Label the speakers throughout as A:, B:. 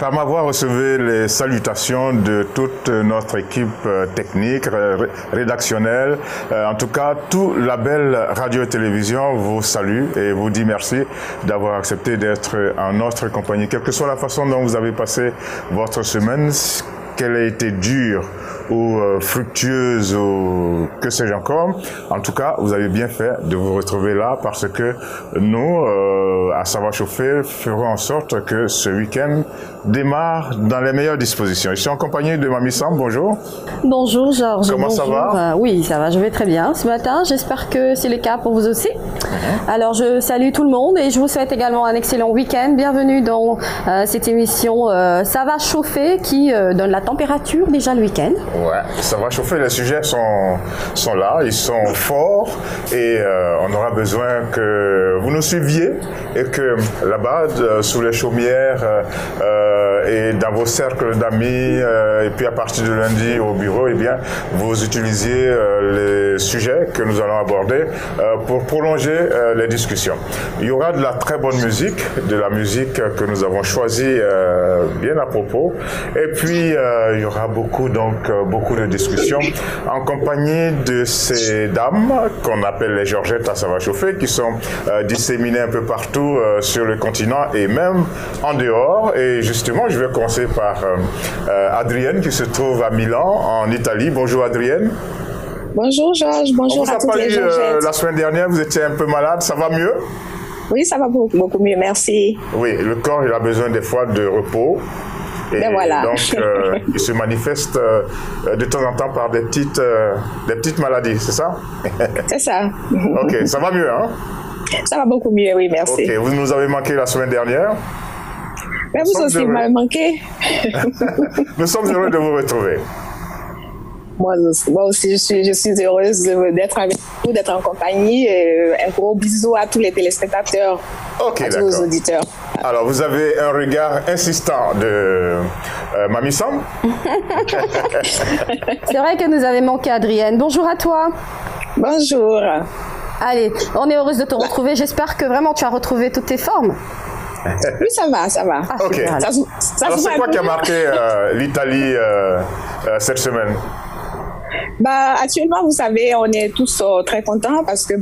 A: Par ma voix, recevez les salutations de toute notre équipe technique, rédactionnelle. En tout cas, tout la belle radio et télévision vous salue et vous dit merci d'avoir accepté d'être en notre compagnie. Quelle que soit la façon dont vous avez passé votre semaine, qu'elle a été dure ou fructueuse ou que sais-je encore. En tout cas, vous avez bien fait de vous retrouver là parce que nous, à Savoir Chauffer, ferons en sorte que ce week-end démarre dans les meilleures dispositions. Je suis en compagnie de Mamie Sam. Bonjour.
B: Bonjour Georges.
A: Comment ça va?
B: Oui, ça va, je vais très bien ce matin. J'espère que c'est le cas pour vous aussi. Alors, je salue tout le monde et je vous souhaite également un excellent week-end. Bienvenue dans cette émission Ça va chauffer qui donne la température déjà le week-end.
A: Ouais, ça va chauffer. Les sujets sont là, ils sont forts et on aura besoin que vous nous suiviez et que là-bas, sous les chaumières et dans vos cercles d'amis et puis à partir de lundi au bureau, eh bien, vous utilisiez les sujets que nous allons aborder pour prolonger les discussions. Il y aura de la très bonne musique, de la musique que nous avons choisie bien à propos et puis il y aura beaucoup de discussions en compagnie de ces dames qu'on appelle les Georgettes à Ça va chauffer, qui sont disséminées un peu partout sur le continent et même en dehors. Et justement, je vais commencer par Adrienne qui se trouve à Milan, en Italie. Bonjour Adrienne.
C: Bonjour Georges, bonjour à toutes les Georgettes.
A: La semaine dernière, vous étiez un peu malade, ça va mieux?
C: Oui, ça va beaucoup mieux, merci. Oui,
A: le corps, il a besoin des fois de repos. Et ben voilà. Donc, il se manifeste de temps en temps par des petites maladies, c'est ça?
C: C'est ça.
A: Ok, ça va mieux, hein?
C: Ça va beaucoup mieux, oui, merci.
A: Ok, vous nous avez manqué la semaine dernière.
C: Mais vous aussi, vous m'avez manqué.
A: Nous sommes heureux de vous retrouver.
C: Moi aussi, je suis heureuse d'être avec vous, d'être en compagnie. Un gros bisou à tous les téléspectateurs, à tous vos auditeurs.
A: Alors, vous avez un regard insistant de Mamie Sam.
B: C'est vrai que nous avons manqué Adrienne. Bonjour à toi.
C: Bonjour.
B: Allez, on est heureuse de te retrouver. J'espère que vraiment tu as retrouvé toutes tes formes.
C: Oui, ça va, ça va.
A: Ah, ok. Alors, c'est quoi qui a marqué l'Italie cette semaine?
C: Bah, actuellement, vous savez, on est tous très contents parce que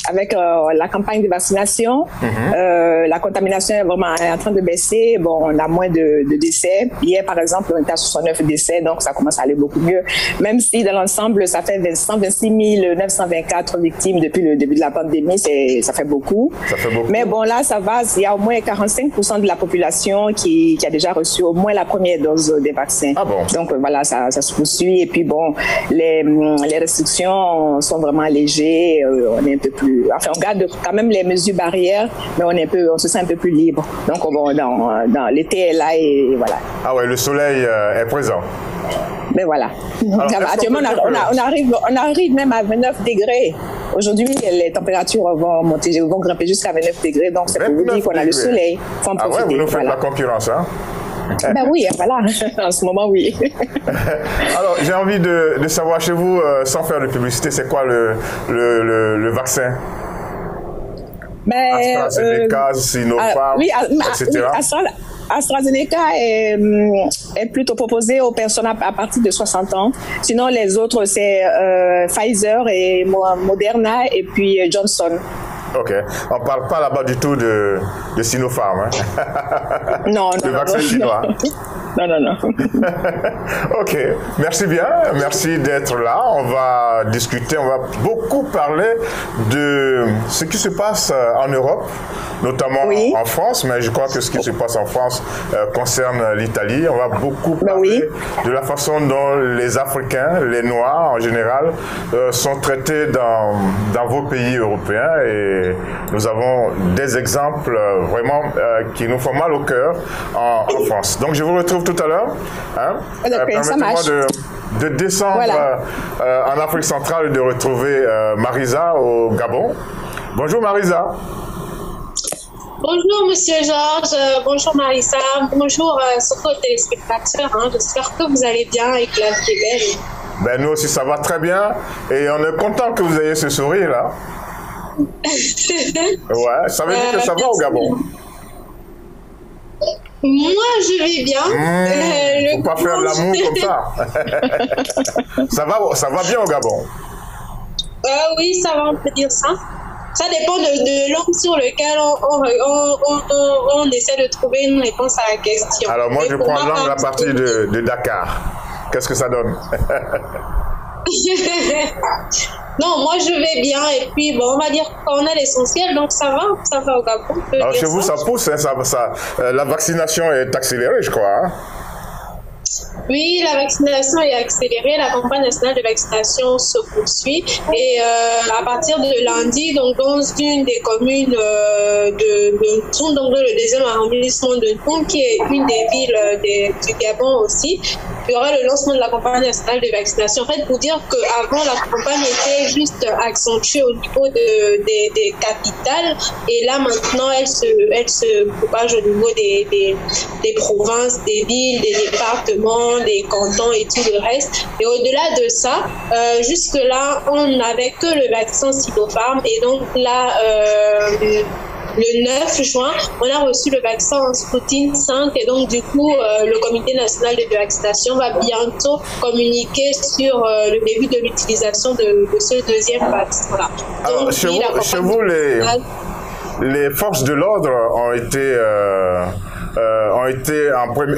C: avec la campagne de vaccination, la contamination est vraiment en train de baisser. Bon, on a moins de décès. Hier, par exemple, on était à 69 décès, donc ça commence à aller beaucoup mieux. Même si dans l'ensemble, ça fait 126 924 victimes depuis le début de la pandémie, ça fait beaucoup.
A: Ça fait beaucoup.
C: Mais bon, là, ça va. Il y a au moins 45% de la population qui a déjà reçu au moins la première dose des vaccins.
A: Ah bon?
C: Donc voilà, ça se poursuit. Et puis bon, les restrictions sont vraiment allégées. On est un peu plus, enfin, on garde quand même les mesures barrières, mais on se sent un peu plus libre. Donc dans l'été est là et voilà.
A: Ah ouais, le soleil est présent.
C: Mais voilà. Alors, actuellement, on arrive même à 29 degrés. Aujourd'hui, les températures vont grimper jusqu'à 29 degrés. Donc c'est pour vous dire qu'on a le soleil. Faut en profiter.
A: Ouais, vous nous faites la concurrence, hein?
C: Ben oui, voilà, en ce moment, oui.
A: Alors, j'ai envie de savoir chez vous, sans faire de publicité, c'est quoi le vaccin? AstraZeneca, Sinopharm, etc.
C: AstraZeneca est plutôt proposé aux personnes à partir de 60 ans. Sinon, les autres, c'est Pfizer et Moderna et puis Johnson.
A: Ok. On ne parle pas là-bas du tout de Sinopharm. Hein?
C: Non,
A: le vaccin chinois.
C: Non.
A: Ok. Merci bien. Merci d'être là. On va discuter, on va beaucoup parler de ce qui se passe en Europe, notamment en France, mais je crois que ce qui se passe en France concerne l'Italie. On va beaucoup parler de la façon dont les Africains, les Noirs en général, sont traités dans vos pays européens et nous avons des exemples vraiment qui nous font mal au cœur en France. Donc je vous retrouve tout à l'heure. Hein? Permettez-moi de descendre en Afrique centrale et de retrouver Marisa au Gabon. Bonjour Marisa.
D: Bonjour Monsieur Georges, bonjour Marisa, bonjour surtout aux téléspectateurs. J'espère que vous allez bien et que la vie est belle.
A: Ben nous aussi ça va très bien et on est content que vous ayez ce sourire là. Ouais, ça veut dire que ça va au Gabon.
D: Moi, je vais bien.
A: Faut pas faire l'amour comme ça. Ça va bien au Gabon.
D: Oui, ça va, on peut dire ça. Ça dépend de l'angle sur lequel on essaie de trouver une réponse à la question.
A: Alors moi, je prends l'angle à partir de Dakar. Qu'est-ce que ça donne?
D: Non, moi je vais bien et puis bon, on va dire qu'on a l'essentiel, donc ça va au Gabon.
A: Alors chez vous, ça pousse, hein, la vaccination est accélérée, je crois. Hein?
D: Oui, la vaccination est accélérée, la campagne nationale de vaccination se poursuit et à partir de lundi, donc dans une des communes de Ntoum, donc le deuxième arrondissement de Ntoum, qui est une des villes du Gabon aussi, il y aura le lancement de la campagne nationale de vaccination. En fait, pour dire qu'avant, la campagne était juste accentuée au niveau des capitales et là maintenant, elle se propage au niveau des provinces, des villes, des départements, des cantons et tout le reste. Et au-delà de ça, jusque-là, on n'avait que le vaccin Sinopharm. Et donc là, le 9 juin, on a reçu le vaccin Sputnik 5. Et donc, du coup, le Comité national de vaccination va bientôt communiquer sur le début de l'utilisation de ce deuxième vaccin-là.
A: Alors, chez vous, les forces de l'ordre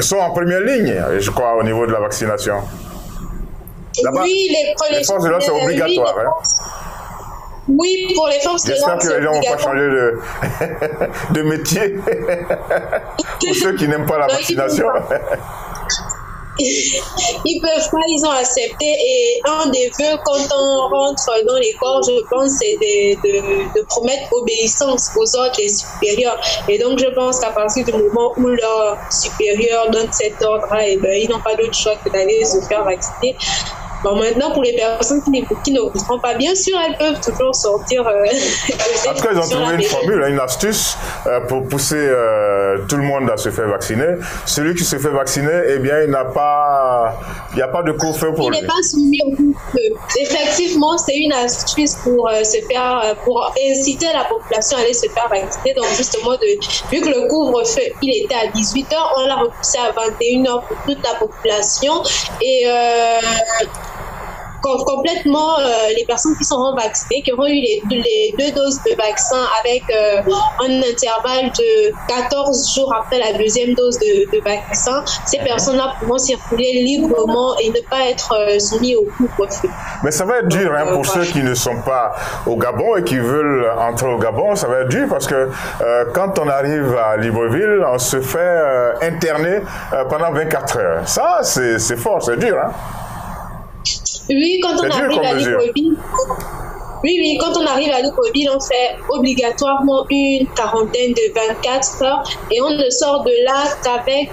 A: sont en première ligne, je crois, au niveau de la vaccination.
D: Oui,
A: les forces de l'ordre, c'est obligatoire.
D: Oui, pour les forces de l'ordre.
A: J'espère que les gens ne vont pas changer de métier pour ceux qui n'aiment pas la vaccination.
D: Ils peuvent pas, ils ont accepté. Et un des vœux, quand on rentre dans les corps, je pense, c'est de promettre obéissance aux ordres des supérieurs. Et donc, je pense qu'à partir du moment où leurs supérieurs donnent cet ordre-là, ils n'ont pas d'autre choix que d'aller se faire vacciner. Bon, maintenant, pour les personnes qui ne voudront pas, bien sûr, elles peuvent toujours sortir.
A: En tout cas, ils ont trouvé une formule, une astuce pour pousser tout le monde à se faire vacciner. Celui qui se fait vacciner, eh bien, il n'y a pas de couvre-feu pour lui.
D: Il n'est pas soumis au couvre-feu. Effectivement, c'est une astuce pour pour inciter la population à aller se faire vacciner. Donc, justement, vu que le couvre-feu, il était à 18h, on l'a repoussé à 21h pour toute la population. Et complètement les personnes qui seront vaccinées, qui auront eu les 2 doses de vaccin avec un intervalle de 14 jours après la deuxième dose de vaccin, ces personnes-là pourront circuler librement et ne pas être soumis au couvre-feu.
A: Mais ça va être dur pour ceux qui ne sont pas au Gabon et qui veulent entrer au Gabon, ça va être dur parce que quand on arrive à Libreville, on se fait interner pendant 24 heures. Ça, c'est fort, c'est dur, hein?
D: Oui, quand on arrive à Libreville, quand on arrive à Libreville, on fait obligatoirement une quarantaine de 24 heures et on ne sort de là qu'avec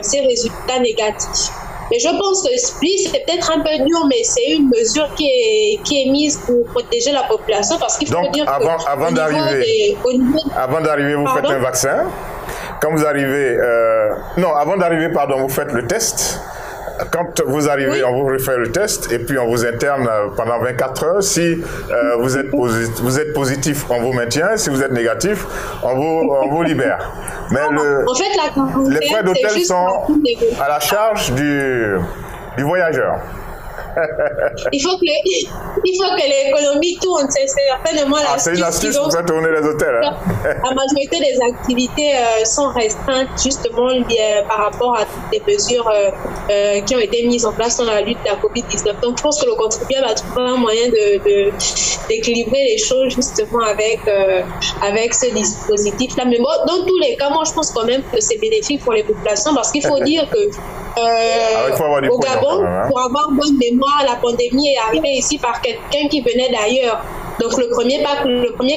D: ses résultats négatifs. Mais je pense que oui, c'est peut-être un peu dur, mais c'est une mesure qui est mise pour protéger la population parce qu'il faut dire que
A: avant d'arriver, vous faites un vaccin. Quand vous arrivez, avant d'arriver, vous faites le test. Quand vous arrivez, on vous refait le test et puis on vous interne pendant 24 heures. Si vous êtes positif, on vous maintient. Si vous êtes négatif, on vous libère. Mais
D: en fait,
A: les frais d'hôtel sont à la charge du voyageur.
D: Il faut que l'économie tourne, c'est certainement
A: c'est une astuce pour faire tourner les hôtels. Hein?
D: La majorité des activités sont restreintes justement par rapport à toutes les mesures qui ont été mises en place dans la lutte de la COVID-19. Donc je pense que le contribuable a trouvé un moyen d'équilibrer les choses justement avec ce dispositif-là. Mais bon, dans tous les cas, moi je pense quand même que c'est bénéfique pour les populations parce qu'il faut dire que au Gabon, pour avoir bonne mémoire, la pandémie est arrivée ici par quelqu'un qui venait d'ailleurs. Donc le premier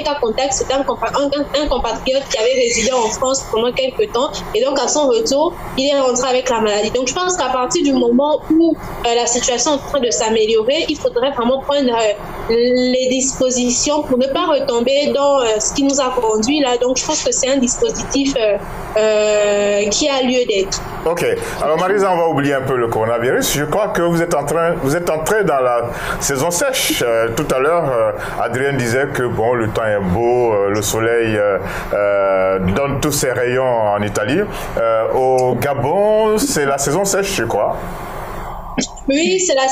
D: cas contact, c'était un compatriote qui avait résidé en France pendant quelques temps et donc à son retour, il est rentré avec la maladie. Donc je pense qu'à partir du moment où la situation est en train de s'améliorer, il faudrait vraiment prendre les dispositions pour ne pas retomber dans ce qui nous a conduit là. Donc, je pense que c'est un dispositif qui a lieu d'être.
A: Ok. Alors, Marisa, on va oublier un peu le coronavirus. Je crois que vous êtes entré dans la saison sèche. Tout à l'heure, Adrien disait que bon, le temps est beau, le soleil donne tous ses rayons en Italie. Au Gabon, c'est la saison sèche, je crois.
D: Oui, c'est la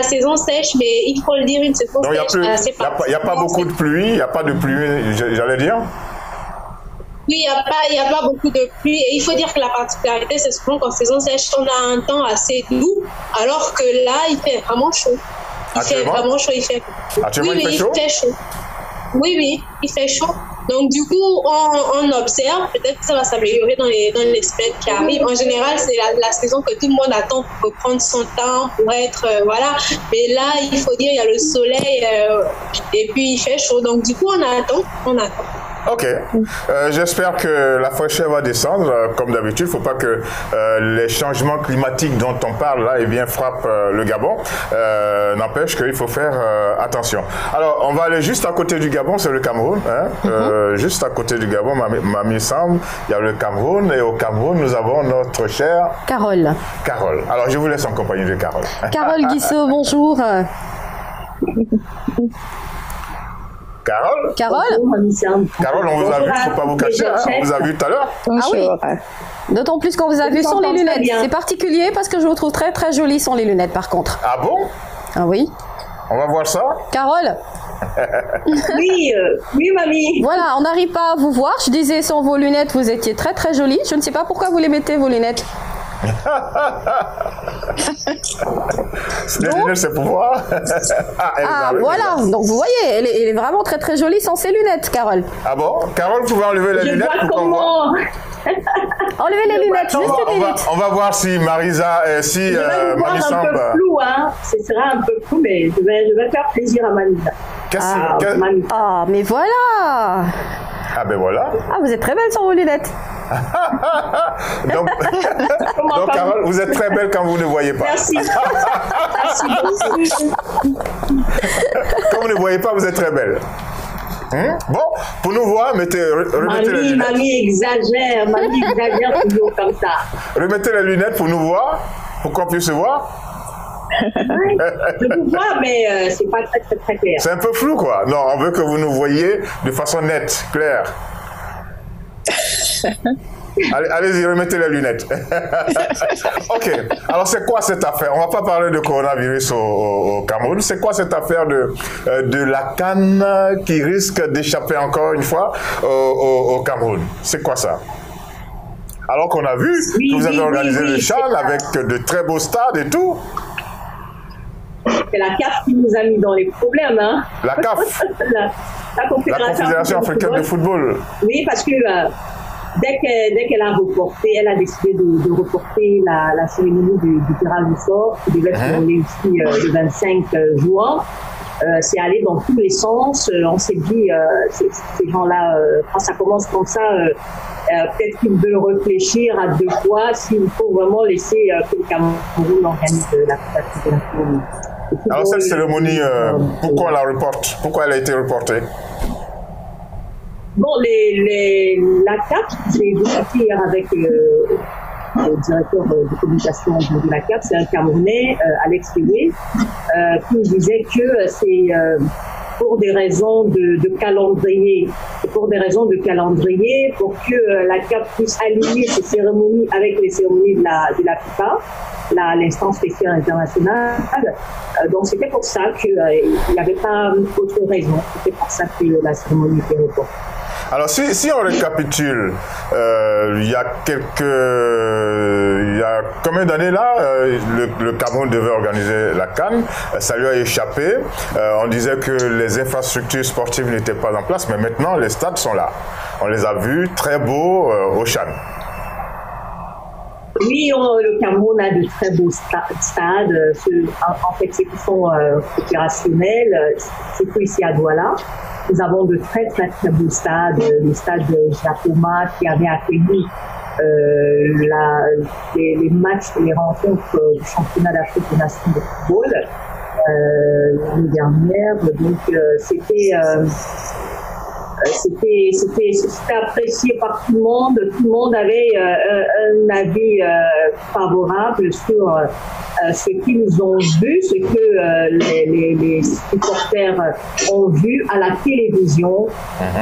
D: saison sèche, mais il faut le dire, une saison sèche assez particulière.
A: Il n'y a pas beaucoup de pluie, il n'y a pas de pluie, j'allais dire.
D: Oui, il n'y a pas beaucoup de pluie. Et il faut dire que la particularité, c'est souvent qu'en saison sèche, on a un temps assez doux, alors que là, il fait vraiment chaud. Il fait vraiment chaud.
A: Actuellement, il fait chaud?
D: Oui, il fait chaud. Donc, du coup, on observe, peut-être que ça va s'améliorer dans les semaines qui arrivent. En général, c'est la saison que tout le monde attend pour prendre son temps, pour être, voilà. Mais là, il faut dire, il y a le soleil et puis il fait chaud. Donc, du coup, on attend.
A: Ok. J'espère que la fraîcheur va descendre. Comme d'habitude, il ne faut pas que les changements climatiques dont on parle là, eh bien, frappent le Gabon. N'empêche qu'il faut faire attention. Alors, on va aller juste à côté du Gabon, c'est le Cameroun. Hein? Juste à côté du Gabon, Mamie Samb, il y a le Cameroun. Et au Cameroun, nous avons notre chère
B: Carole.
A: Carole. Alors, je vous laisse en compagnie de Carole.
B: Carole Guissot, bonjour.
A: Carole,
C: Carole,
A: on vous a vu, il ne faut pas vous cacher, hein, on vous a vu tout à l'heure.
B: Ah oui. D'autant plus qu'on vous a vu sans les lunettes. C'est particulier parce que je vous trouve très très jolie sans les lunettes par contre.
A: Ah bon?
B: Ah oui.
A: On va voir ça.
B: Carole.
C: Oui, mamie.
B: Voilà, on n'arrive pas à vous voir. Je disais sans vos lunettes, vous étiez très très jolie. Je ne sais pas pourquoi vous les mettez vos lunettes.
A: Les lunettes, c'est pour voir.
B: Voilà. Donc vous voyez, elle est vraiment très très jolie sans ses lunettes, Carole.
A: Ah bon? Carole, vous pouvez enlever les lunettes pour qu'on voit.
B: Enlevez les lunettes, juste une minute.
A: On va voir si Marisa, si
E: Mamie Samb. Un peu flou, hein. Ce sera un peu flou, mais je vais faire plaisir à Marisa.
B: Ah, mais voilà.
A: Ah ben voilà.
B: Ah, vous êtes très belle sans vos lunettes.
A: donc Carole, vous êtes très belle quand vous ne voyez pas.
E: Merci. Merci beaucoup.
A: Quand vous ne voyez pas, vous êtes très belle. Bon, pour nous voir, remettez les lunettes.
E: Mamie exagère toujours comme ça.
A: Remettez les lunettes pour nous voir, pour qu'on puisse se voir.
E: Je vous vois, mais c'est pas très clair.
A: C'est un peu flou, quoi. Non, on veut que vous nous voyiez de façon nette, claire. Allez-y, remettez les lunettes. Ok, alors c'est quoi cette affaire? On va pas parler de coronavirus au Cameroun. C'est quoi cette affaire de la CAN qui risque d'échapper encore une fois au Cameroun? C'est quoi ça? Alors qu'on a vu que vous avez organisé le CHAN avec de très beaux stades et tout.
E: C'est la CAF qui nous a mis dans les problèmes. Hein.
A: La CAF
E: la
A: Confédération africaine de football.
E: Oui, parce que dès qu'elle a reporté, elle a décidé de reporter la cérémonie du tirage au sort qui devait se dérouler ici le 25 juin. C'est allé dans tous les sens. On s'est dit, ces gens-là, quand ça commence comme ça, peut-être qu'ils veulent réfléchir à deux fois s'il faut vraiment laisser que le Cameroun organise la Confédération.
A: Alors cette cérémonie, pourquoi on la reporte? Pourquoi elle a été reportée?
E: Bon, la CAP, j'ai discuté hier avec le directeur de communication de la CAP, c'est un Camerounais, Alex Févé, qui me disait que c'est pour des raisons de calendrier. Pour des raisons de calendrier, pour que la CAP puisse aligner ses cérémonies avec les cérémonies de la FIFA, l'instance spéciale internationale. Donc c'était pour ça qu'il n'y avait pas autre raison. C'était pour ça que la cérémonie était reportée.
A: Alors, si on récapitule, il y a combien d'années là, le Cameroun devait organiser la CAN, ça lui a échappé. On disait que les infrastructures sportives n'étaient pas en place, mais maintenant les stades sont là. On les a vus très beaux au CHAN.
E: Oui, le Cameroun a de très beaux stades. En fait, ceux qui sont opérationnels, c'est tout ici à Douala. Nous avons de très beaux stades. Le stade de Japoma qui avait accueilli les matchs et les rencontres du championnat d'Afrique des Nations de football. l'année dernière. Donc c'était apprécié par tout le monde. Tout le monde avait un avis favorable sur ce qu'ils ont vu, ce que les supporters ont vu à la télévision.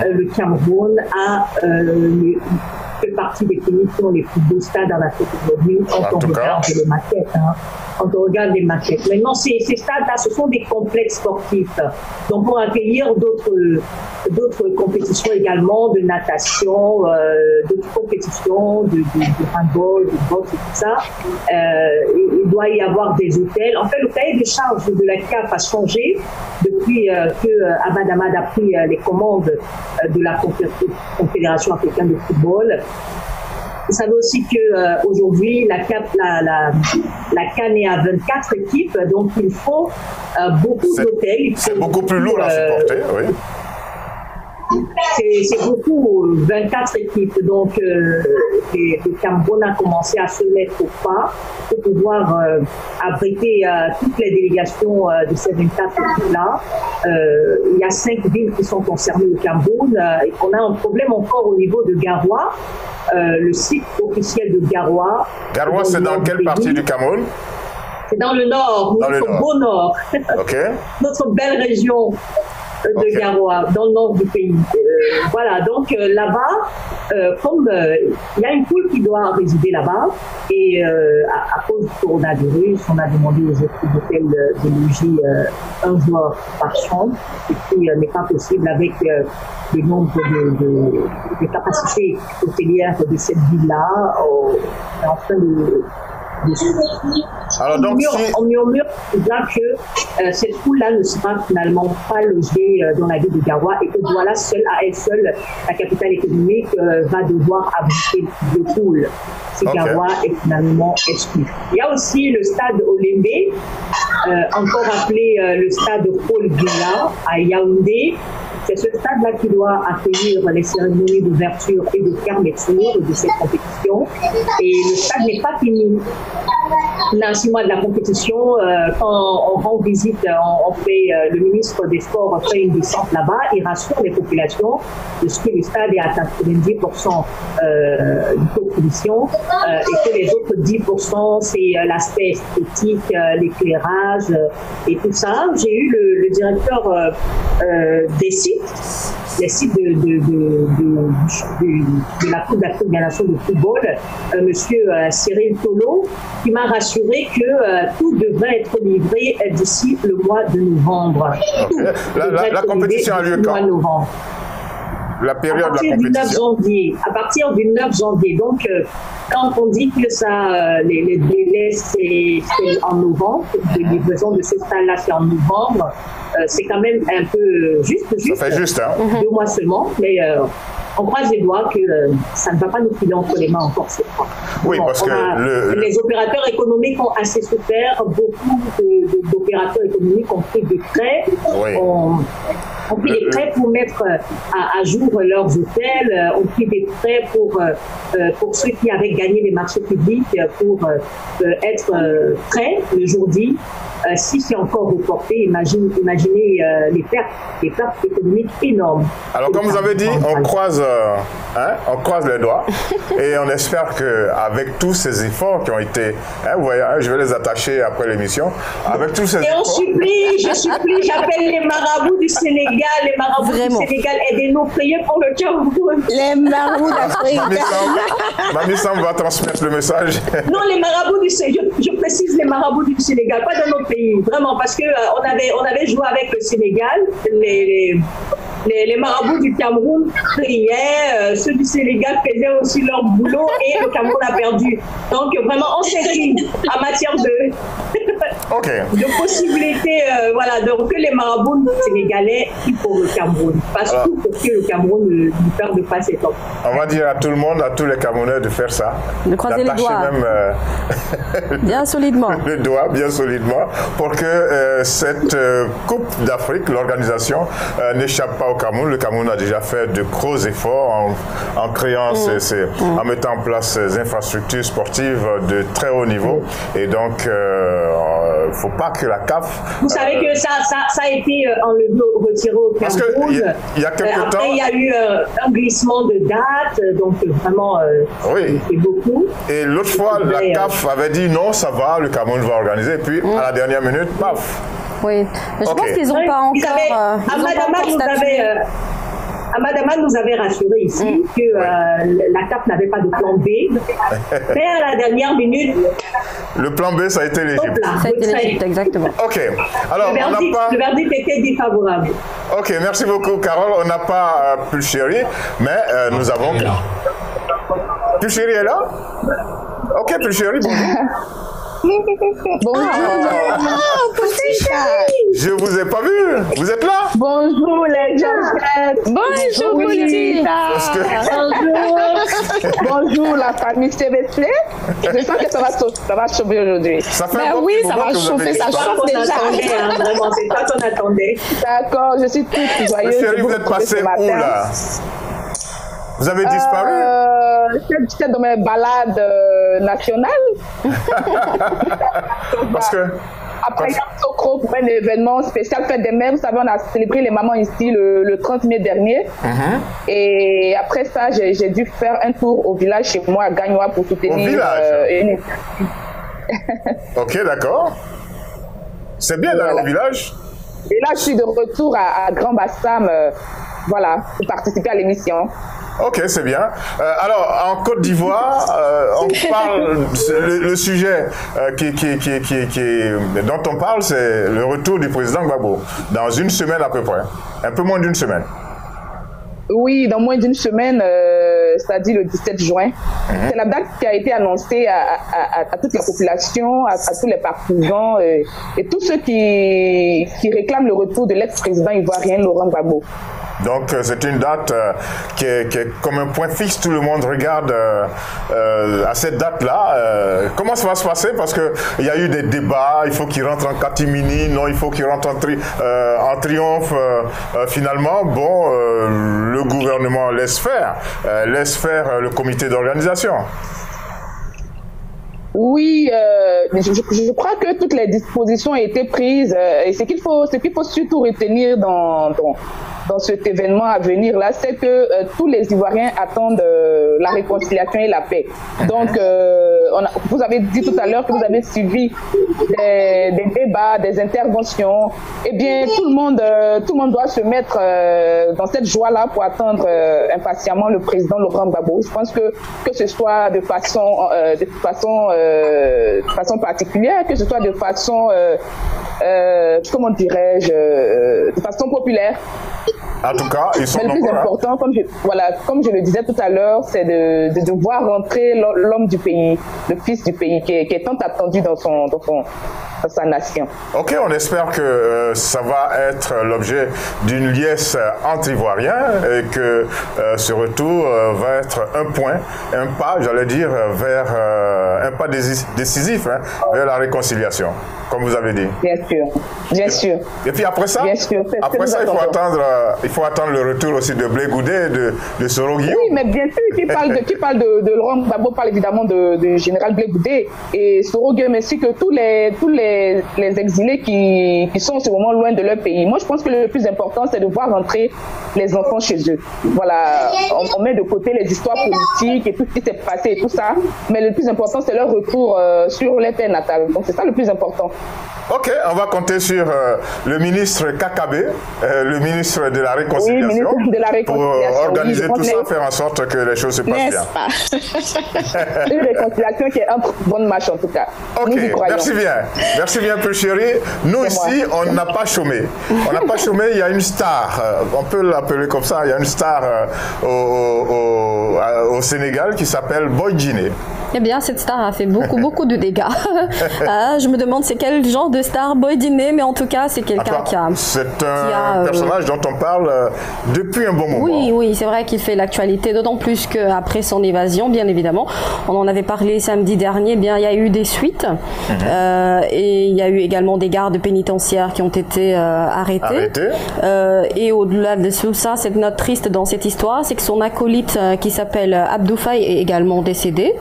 E: Le Cameroun a fait partie des pays qui ont les plus beaux stades en Afrique aujourd'hui quand on regarde les maquettes. Quand on regarde les maquettes. Maintenant, ces stades-là, ce sont des complexes sportifs. Donc, pour accueillir d'autres compétitions également, de natation, d'autres compétitions, de handball, de boxe et tout ça, il doit y avoir des hôtels. En fait, le cahier de charges de la CAF a changé depuis que Ahmad Ahmad a pris les commandes de la Confédération africaine de football. Vous savez aussi qu'aujourd'hui, la CAN est à 24 équipes, donc il faut beaucoup d'hôtels.
A: C'est beaucoup plus lourd à supporter, oui.
E: C'est beaucoup, 24 équipes. Donc, le Cameroun a commencé à se mettre au pas pour pouvoir abriter toutes les délégations de ces 24 équipes-là. Il y a 5 villes qui sont concernées au Cameroun et qu'on a un problème encore au niveau de Garoua, le site officiel de Garoua.
A: Garoua, c'est dans quelle partie du Cameroun?
E: C'est dans le nord, notre beau nord. Notre belle région de Garoua, dans le nord du pays. Voilà, donc là-bas, comme il y a une poule qui doit résider là-bas, et à cause du coronavirus, on a demandé aux autres hôtels de loger un joueur par chambre, ce qui n'est pas possible avec le nombre de capacités hôtelières de cette ville-là. On est en train de
A: Alors donc,
E: on murmure déjà que cette poule-là ne sera finalement pas logée dans la ville de Garoua et que Douala, à elle seule, la capitale économique, va devoir abriter deux poules si Garoua est finalement exclue. Il y a aussi le stade Olembe, encore appelé le stade Paul Biya à Yaoundé. C'est ce stade-là qui doit accueillir les cérémonies d'ouverture et de fermeture de cette compétition. Et le stade n'est pas fini. On a 6 mois de la compétition. Quand on rend visite, le ministre des Sports fait une descente là-bas. Il rassure les populations de ce que le stade est à 90% du taux de pollution et que les autres 10%, c'est l'aspect esthétique, l'éclairage et tout ça. J'ai eu le directeur des sites, les sites de la Coupe d'Afrique des Nations de football, monsieur Cyril Tolo, qui m'a rassuré que tout devrait être livré d'ici le mois de novembre.
A: La compétition a lieu quand? La période de la compétition.
E: À partir du 9 janvier. Donc, quand on dit que ça, les délais, c'est en novembre, de livraison de ce stade-là, c'est en novembre, c'est quand même un peu juste.
A: Ça fait juste, hein?
E: 2 mois seulement, mais on croise les doigts que ça ne va pas nous filer entre les mains encore cette fois.
A: Oui, parce que
E: les opérateurs économiques ont assez souffert. Beaucoup d'opérateurs économiques ont pris des prêts.
A: Oui.
E: Ont pris des prêts pour mettre à jour leurs hôtels, ont pris des prêts pour ceux qui avaient gagné les marchés publics pour être prêts le jour dit. Si c'est encore reporté, imaginez les pertes économiques énormes.
A: Alors, comme vous avez dit, on croise les doigts et on espère qu'avec tous ces efforts qui ont été, vous voyez, je vais les attacher après l'émission, avec tous ces efforts.
E: Je supplie, j'appelle les marabouts du Sénégal, du Sénégal, aidez-nous, priez pour le Cameroun.
C: Les marabouts d'Afrique.
A: Mamie Sam va transmettre le message.
E: Non, les marabouts du Sénégal, je précise les marabouts du Sénégal, pas dans notre pays, vraiment, parce que on avait joué avec le Sénégal, les marabouts du Cameroun criaient, ceux du Sénégal faisaient aussi leur boulot et le Cameroun a perdu. Donc vraiment, on s'incline en matière de possibilités, donc que les marabouts sénégalais qui pour le Cameroun. Parce que pour que le Cameroun ne perde pas ses temps.
A: On va dire à tout le monde, à tous les Camerounais de faire ça.
B: De croiser les doigts.
A: Même,
B: bien solidement.
A: Le doigt, bien solidement, pour que cette Coupe d'Afrique, l'organisation, n'échappe pas au Cameroun. Le Cameroun a déjà fait de gros efforts en créant en mettant en place ces infrastructures sportives de très haut niveau. Et donc, faut pas que la CAF...
E: Vous savez que ça a été enlevé, retiré au Cameroun.
A: Parce qu'il y a quelque temps...
E: Après, il y a eu un glissement de date, donc vraiment, c'est beaucoup.
A: Et l'autre fois, la CAF avait dit non, ça va, le Cameroun va organiser, et puis à la dernière minute, paf.
B: Oui, mais je pense qu'ils n'ont pas encore...
E: Amadama nous avait rassuré ici que la CAF n'avait pas de plan B, mais à la dernière minute...
A: Le plan B, ça a été l'Égypte.
B: Ça a été l'Égypte, exactement.
A: Ok, alors
E: le verdict était défavorable.
A: Ok, merci beaucoup Carole. On n'a pas Pulchéri, mais nous avons... Pulchéri est là? Ok, Pulchéri, bonjour.
C: Bonjour.
A: Je vous ai pas vu. Vous êtes là?
C: Bonjour les gens.
B: Bonjour Pulchéri.
C: Bonjour la famille CVC. Je sens que ça va chauffer aujourd'hui.
A: Ça fait
C: oui, ça va chauffer, ça chauffe déjà.
E: Vraiment, c'est pas qu'on attendait.
C: D'accord, je suis toute joyeuse.
A: Chérie, vous êtes passé où là? Vous avez disparu?
C: J'étais dans mes balades nationales.
A: Parce que...
C: Après, il y a Sokro pour un événement spécial Fête des Mères. Vous savez, on a célébré les mamans ici le 30 mai dernier. Et après ça, j'ai dû faire un tour au village chez moi à Gagnoa pour soutenir.
A: Au village Ok, d'accord. C'est bien d'aller au village.
C: Et là, je suis de retour à Grand Bassam, voilà, pour participer à l'émission.
A: Ok, c'est bien. Alors, en Côte d'Ivoire, on parle, le sujet dont on parle, c'est le retour du président Gbagbo, dans une semaine à peu près, un peu moins d'une semaine.
C: Oui, dans moins d'une semaine, c'est-à-dire le 17 juin. C'est la date qui a été annoncée à toute la population, à tous les partisans et tous ceux qui réclament le retour de l'ex-président ivoirien Laurent Gbagbo.
A: Donc c'est une date qui est comme un point fixe, tout le monde regarde à cette date-là. Comment ça va se passer? Parce qu'il y a eu des débats, il faut qu'il rentre en catimini, non, il faut qu'il rentre en triomphe. Finalement, bon, le gouvernement laisse faire le comité d'organisation.
C: Oui, je crois que toutes les dispositions ont été prises et ce qu'il faut surtout retenir dans cet événement à venir là, c'est que tous les Ivoiriens attendent la réconciliation et la paix. Donc, vous avez dit tout à l'heure que vous avez suivi des débats, des interventions. Eh bien, tout le monde doit se mettre dans cette joie-là pour attendre impatiemment le président Laurent Gbagbo. Je pense que ce soit de façon particulière, que ce soit de façon, comment dirais-je, de façon populaire.
A: En tout cas, ils sont
C: mais le plus important, comme je le disais tout à l'heure, c'est de voir rentrer l'homme du pays, le fils du pays, qui est tant attendu dans sa nation. Ok,
A: on espère que ça va être l'objet d'une liesse entre Ivoiriens et que ce retour va être un pas, j'allais dire, vers un pas décisif vers la réconciliation, comme vous avez dit. Bien sûr. Et puis après ça, il faut attendre le retour aussi de Blé Goudé et de Soro Guillaume. Oui, mais bien sûr, qui parle de Laurent Gbagbo parle évidemment de général Blé Goudé et Soro Guillaume, ainsi que tous les exilés qui sont en ce moment loin de leur pays. Moi, je pense que le plus important, c'est de voir rentrer les enfants chez eux. Voilà, on met de côté les histoires politiques et tout ce qui s'est passé et tout ça, mais le plus important, c'est leur retour sur les terres natales. Donc, c'est ça le plus important. Ok, on va compter sur le ministre Kakabe, le ministre de la Réconciliation, pour organiser tout ça, faire en sorte que les choses se passent bien. Une réconciliation qui est en bonne marche en tout cas. Ok, merci bien Pulchéri. Nous ici, on n'a pas chômé. On n'a pas chômé, il y a une star, on peut l'appeler comme ça, il y a une star au Sénégal qui s'appelle Boy Djiné.
B: Eh bien, cette star a fait beaucoup de dégâts. Je me demande c'est quel genre de star, Boy Djiné, mais en tout cas, c'est quelqu'un qui a...
A: C'est un personnage dont on parle depuis un bon moment.
B: Oui, c'est vrai qu'il fait l'actualité, d'autant plus qu'après son évasion, bien évidemment, on en avait parlé samedi dernier, il y a eu des suites, et il y a eu également des gardes pénitentiaires qui ont été arrêtés. Et au-delà de tout ça, cette note triste dans cette histoire, c'est que son acolyte qui s'appelle Abdou Faye est également décédé.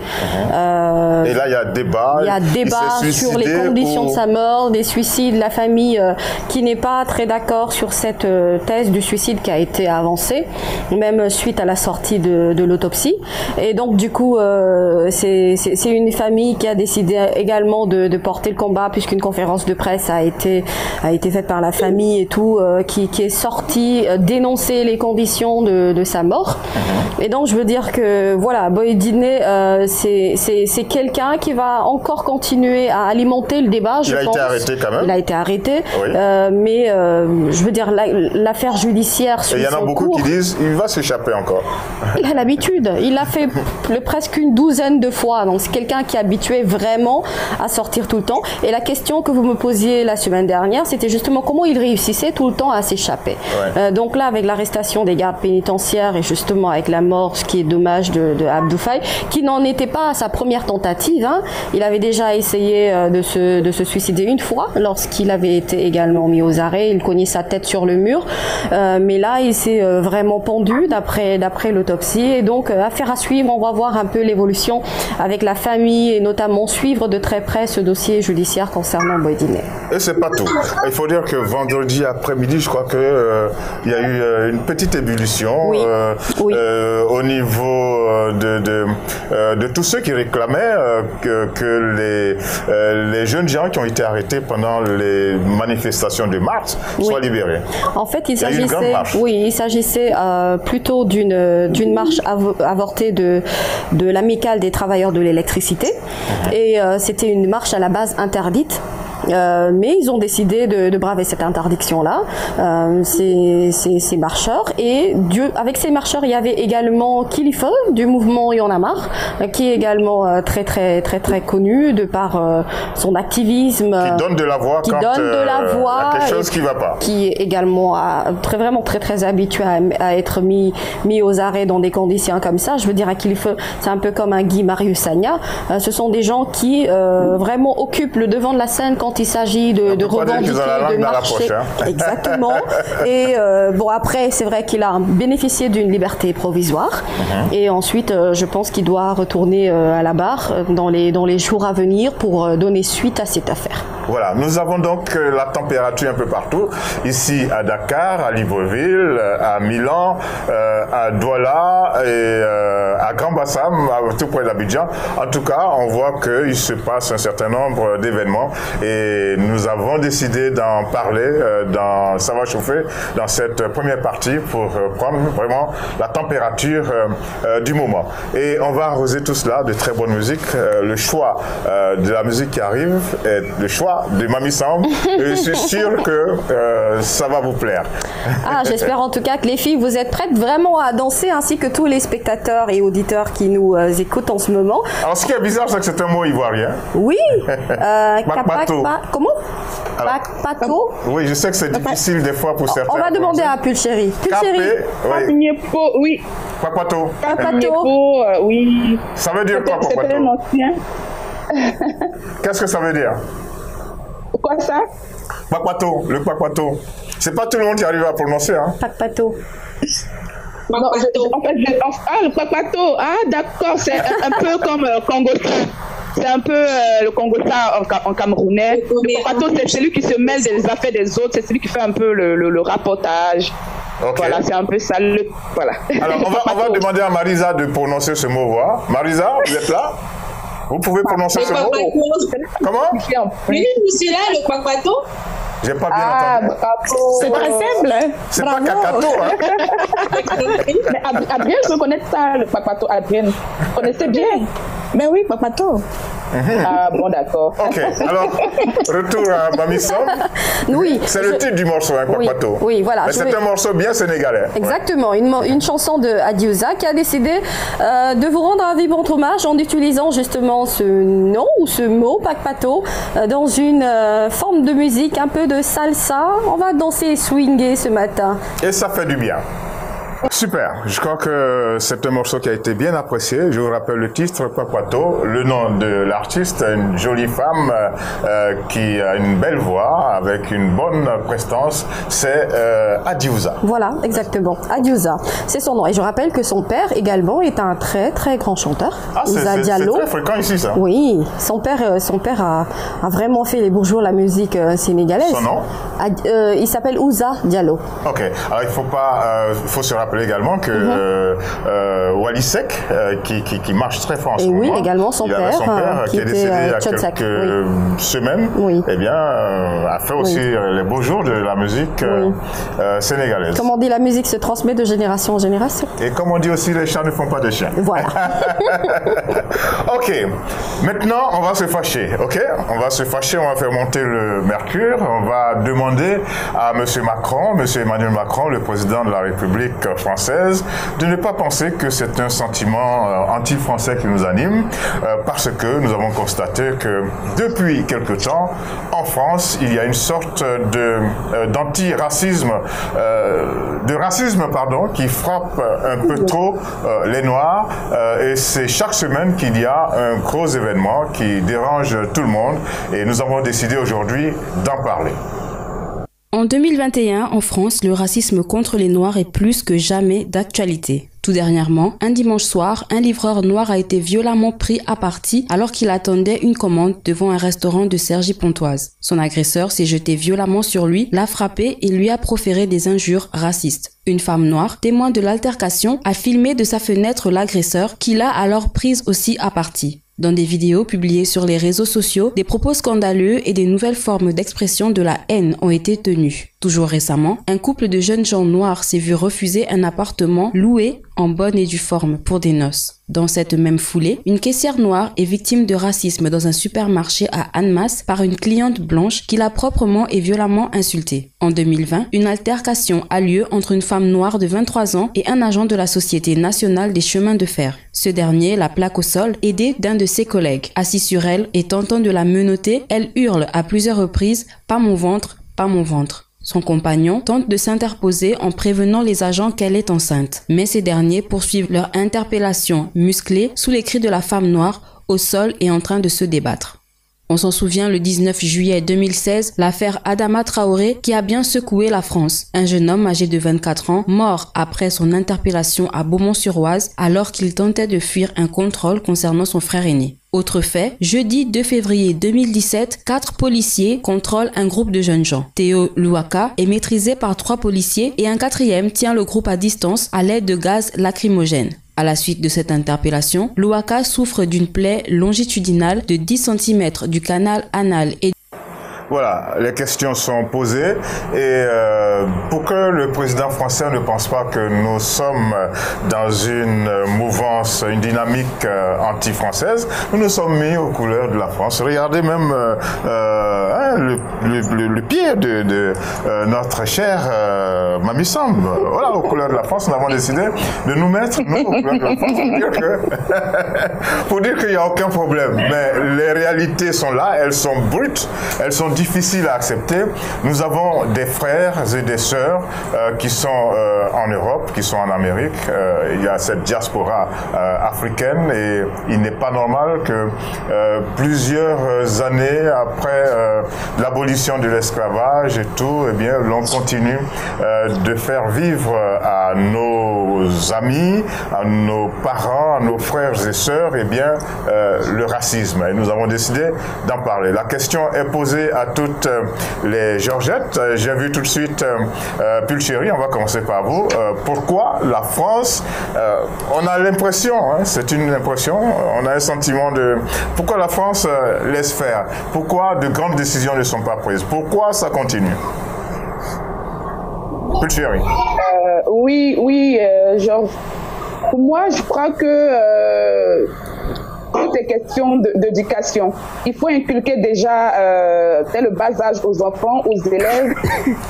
A: Et là, il y a débat.
B: Il y a débat sur les conditions de sa mort, des suicides, la famille qui n'est pas très d'accord sur cette thèse du suicide qui a été avancée, même suite à la sortie de l'autopsie. Et donc, du coup, c'est une famille qui a décidé également de porter le combat, puisqu'une conférence de presse a été faite par la famille et tout, qui est sortie dénoncer les conditions de sa mort. Et donc, je veux dire que, voilà, Boyedine, c'est quelqu'un qui va encore continuer à alimenter le débat, je pense. Il a été arrêté quand même. Il a été arrêté, oui. Mais je veux dire, l'affaire judiciaire suit son cours. Et il y en a beaucoup qui disent, il va s'échapper encore. Il a l'habitude. Il l'a fait presque une douzaine de fois. Donc, c'est quelqu'un qui est habitué vraiment à sortir tout le temps. Et la question que vous me posiez la semaine dernière, c'était justement comment il réussissait tout le temps à s'échapper. Ouais. Donc là, avec l'arrestation des gardes pénitentiaires et justement avec la mort, ce qui est dommage de Abdou Faye, qui n'en était pas à sa première tentative. Hein. Il avait déjà essayé de se suicider une fois lorsqu'il avait été également mis aux arrêts. Il cognait sa tête sur le mur. Mais là, il s'est vraiment pendu d'après l'autopsie. Et donc, affaire à suivre, on va voir un peu l'évolution avec la famille et notamment suivre de très près ce dossier judiciaire concernant Boyedine.
A: Et c'est pas tout. Il faut dire que vendredi après-midi, je crois que il y a eu une petite ébullition oui. Au niveau de tous ceux qui réclamaient que les jeunes gens qui ont été arrêtés pendant les manifestations de mars soient oui. libérés.
B: En fait, il s'agissait plutôt d'une marche avortée de l'amicale des travailleurs de l'électricité. Et c'était une marche à la base interdite. Mais ils ont décidé de braver cette interdiction-là, ces marcheurs. Et avec ces marcheurs, il y avait également Kilifeu du mouvement Y en a marre, qui est également très connu de par son activisme.
A: Qui donne de la voix quand il y a quelque chose qui ne va pas. Qui
B: est également vraiment très habitué à être mis aux arrêts dans des conditions comme ça. Je veux dire, à Kilifeu, c'est un peu comme un Guy Marius Sagna. Ce sont des gens qui vraiment occupent le devant de la scène quand il s'agit de revendiquer, de marcher. Hein. Exactement. Et bon, après, c'est vrai qu'il a bénéficié d'une liberté provisoire. Et ensuite, je pense qu'il doit retourner à la barre dans les jours à venir pour donner suite à cette affaire.
A: Voilà, nous avons donc la température un peu partout. Ici à Dakar, à Libreville, à Milan, à Douala et à Grand Bassam, tout près d'Abidjan. En tout cas, on voit qu'il se passe un certain nombre d'événements et nous avons décidé d'en parler dans Ça va chauffer, dans cette première partie pour prendre vraiment la température du moment. Et on va arroser tout cela de très bonne musique. Le choix de la musique qui arrive est le choix de Mamie Samb. Et je suis sûr que ça va vous plaire.
B: Ah, j'espère en tout cas que les filles, vous êtes prêtes vraiment à danser, ainsi que tous les spectateurs et auditeurs qui nous écoutent en ce moment.
A: Alors, ce qui est bizarre, c'est que c'est un mot ivoirien.
B: Oui.
A: Bakpato.
B: Comment? Bakpato.
A: Oui, je sais que c'est difficile des fois pour certains.
B: On va demander à Pulchéri. Pulchéri.
C: Oui.
A: Bakpato.
C: Bakpato, oui.
A: Ça veut dire quoi, Bakpato?
C: C'est un ancien.
A: Qu'est-ce que ça veut dire?
C: Quoi ça?
A: Bakpato, le Bakpato. C'est pas tout le monde qui arrive à prononcer, hein?
B: Bakpato.
C: Non, le Bakpato, d'accord, c'est un peu comme Congossa. C'est un peu le Congossa en camerounais. Le Bakpato, c'est celui qui se mêle des affaires des autres, c'est celui qui fait un peu le rapportage. Okay. Voilà, c'est un peu ça. Voilà.
A: Alors, on va demander à Marisa de prononcer ce mot. Voilà. Marisa, vous êtes là? Vous pouvez prononcer ce mot? Comment?
D: Oui, monsieur là, le Bakpato.
A: J'ai pas bien entendu.
C: C'est très simple. Hein?
A: C'est pas Kakato, hein?
C: Mais Adrien, je connais ça, le Bakpato. Adrien, vous connaissez bien? Mais oui, Bakpato. Ah bon, d'accord.
A: Ok, alors, retour à Mamie Samb.
B: Oui.
A: C'est le titre du morceau, hein, Bakpato.
B: Oui, voilà.
A: Mais c'est un morceau bien sénégalais.
B: Exactement, une chanson de Adiouza qui a décidé de vous rendre un vibrant hommage en utilisant justement ce nom ou ce mot, Bakpato, dans une forme de musique, un peu de salsa. On va danser et swinguer ce matin.
A: Et ça fait du bien. Super, je crois que c'est un morceau qui a été bien apprécié. Je vous rappelle le titre, Papato, le nom de l'artiste, une jolie femme qui a une belle voix avec une bonne prestance, c'est Adiouza.
B: Voilà, exactement, Adiouza, c'est son nom. Et je rappelle que son père également est un très très grand chanteur.
A: Ah, c'est très fréquent ici ça.
B: Oui, son père a vraiment fait les bourgeois la musique sénégalaise.
A: Son nom?
B: Il s'appelle Ouza Diallo.
A: Ok, alors il faut se rappeler également que Wally Seck, qui marche très fort en ce moment.
B: Oui, également son père
A: qui est décédé il y a quelques semaines, eh bien, a fait aussi les beaux jours de la musique sénégalaise.
B: Comme on dit, la musique se transmet de génération en génération.
A: Et comme on dit aussi, les chats ne font pas de chiens.
B: Voilà.
A: Ok, maintenant on va se fâcher, ok? On va se fâcher, on va faire monter le mercure, on va demander à M. Macron, M. Emmanuel Macron, le président de la République française, de ne pas penser que c'est un sentiment anti-français qui nous anime, parce que nous avons constaté que depuis quelque temps, en France, il y a une sorte d'anti-racisme, qui frappe un peu trop les Noirs, et c'est chaque semaine qu'il y a un gros événement qui dérange tout le monde, et nous avons décidé aujourd'hui d'en parler.
F: En 2021, en France, le racisme contre les Noirs est plus que jamais d'actualité. Tout dernièrement, un dimanche soir, un livreur noir a été violemment pris à partie alors qu'il attendait une commande devant un restaurant de Cergy-Pontoise. Son agresseur s'est jeté violemment sur lui, l'a frappé et lui a proféré des injures racistes. Une femme noire, témoin de l'altercation, a filmé de sa fenêtre l'agresseur qui l'a alors prise aussi à partie. Dans des vidéos publiées sur les réseaux sociaux, des propos scandaleux et des nouvelles formes d'expression de la haine ont été tenus. Toujours récemment, un couple de jeunes gens noirs s'est vu refuser un appartement loué en bonne et due forme pour des noces. Dans cette même foulée, une caissière noire est victime de racisme dans un supermarché à Annemasse par une cliente blanche qui l'a proprement et violemment insultée. En 2020, une altercation a lieu entre une femme noire de 23 ans et un agent de la Société nationale des chemins de fer. Ce dernier la plaque au sol, aidé d'un de ses collègues. Assis sur elle et tentant de la menotter, elle hurle à plusieurs reprises « Pas mon ventre, pas mon ventre ». Son compagnon tente de s'interposer en prévenant les agents qu'elle est enceinte. Mais ces derniers poursuivent leur interpellation musclée sous les cris de la femme noire, au sol et en train de se débattre. On s'en souvient le 19 juillet 2016, l'affaire Adama Traoré qui a bien secoué la France. Un jeune homme âgé de 24 ans, mort après son interpellation à Beaumont-sur-Oise alors qu'il tentait de fuir un contrôle concernant son frère aîné. Autre fait, jeudi 2 février 2017, 4 policiers contrôlent un groupe de jeunes gens. Théo Louaka est maîtrisé par 3 policiers et un 4e tient le groupe à distance à l'aide de gaz lacrymogène. À la suite de cette interpellation, Louaka souffre d'une plaie longitudinale de 10 cm du canal anal et
A: Voilà, les questions sont posées et pour que le président français ne pense pas que nous sommes dans une mouvance, une dynamique anti-française, nous nous sommes mis aux couleurs de la France. Regardez même le pied de notre chère Mamie Samb. Voilà, aux couleurs de la France, nous avons décidé de nous mettre nous, aux couleurs de la France pour dire qu'il n'y a aucun problème. Mais les réalités sont là, elles sont brutes, elles sont difficile à accepter. Nous avons des frères et des sœurs qui sont en Europe, qui sont en Amérique. Il y a cette diaspora africaine et il n'est pas normal que plusieurs années après l'abolition de l'esclavage et tout, eh bien, l'on continue de faire vivre à nos amis, à nos parents, à nos frères et sœurs, eh bien, le racisme. Et nous avons décidé d'en parler. La question est posée à toutes les Georgettes. J'ai vu tout de suite Pulchéry, on va commencer par vous. Pourquoi la France, on a l'impression, hein, c'est une impression, on a un sentiment de... Pourquoi la France laisse faire? Pourquoi de grandes décisions ne sont pas prises? Pourquoi ça continue? Pulchéry.
G: Oui, Georges. Pour moi, je crois que toutes les questions d'éducation. Il faut inculquer déjà dès le bas âge aux enfants, aux élèves,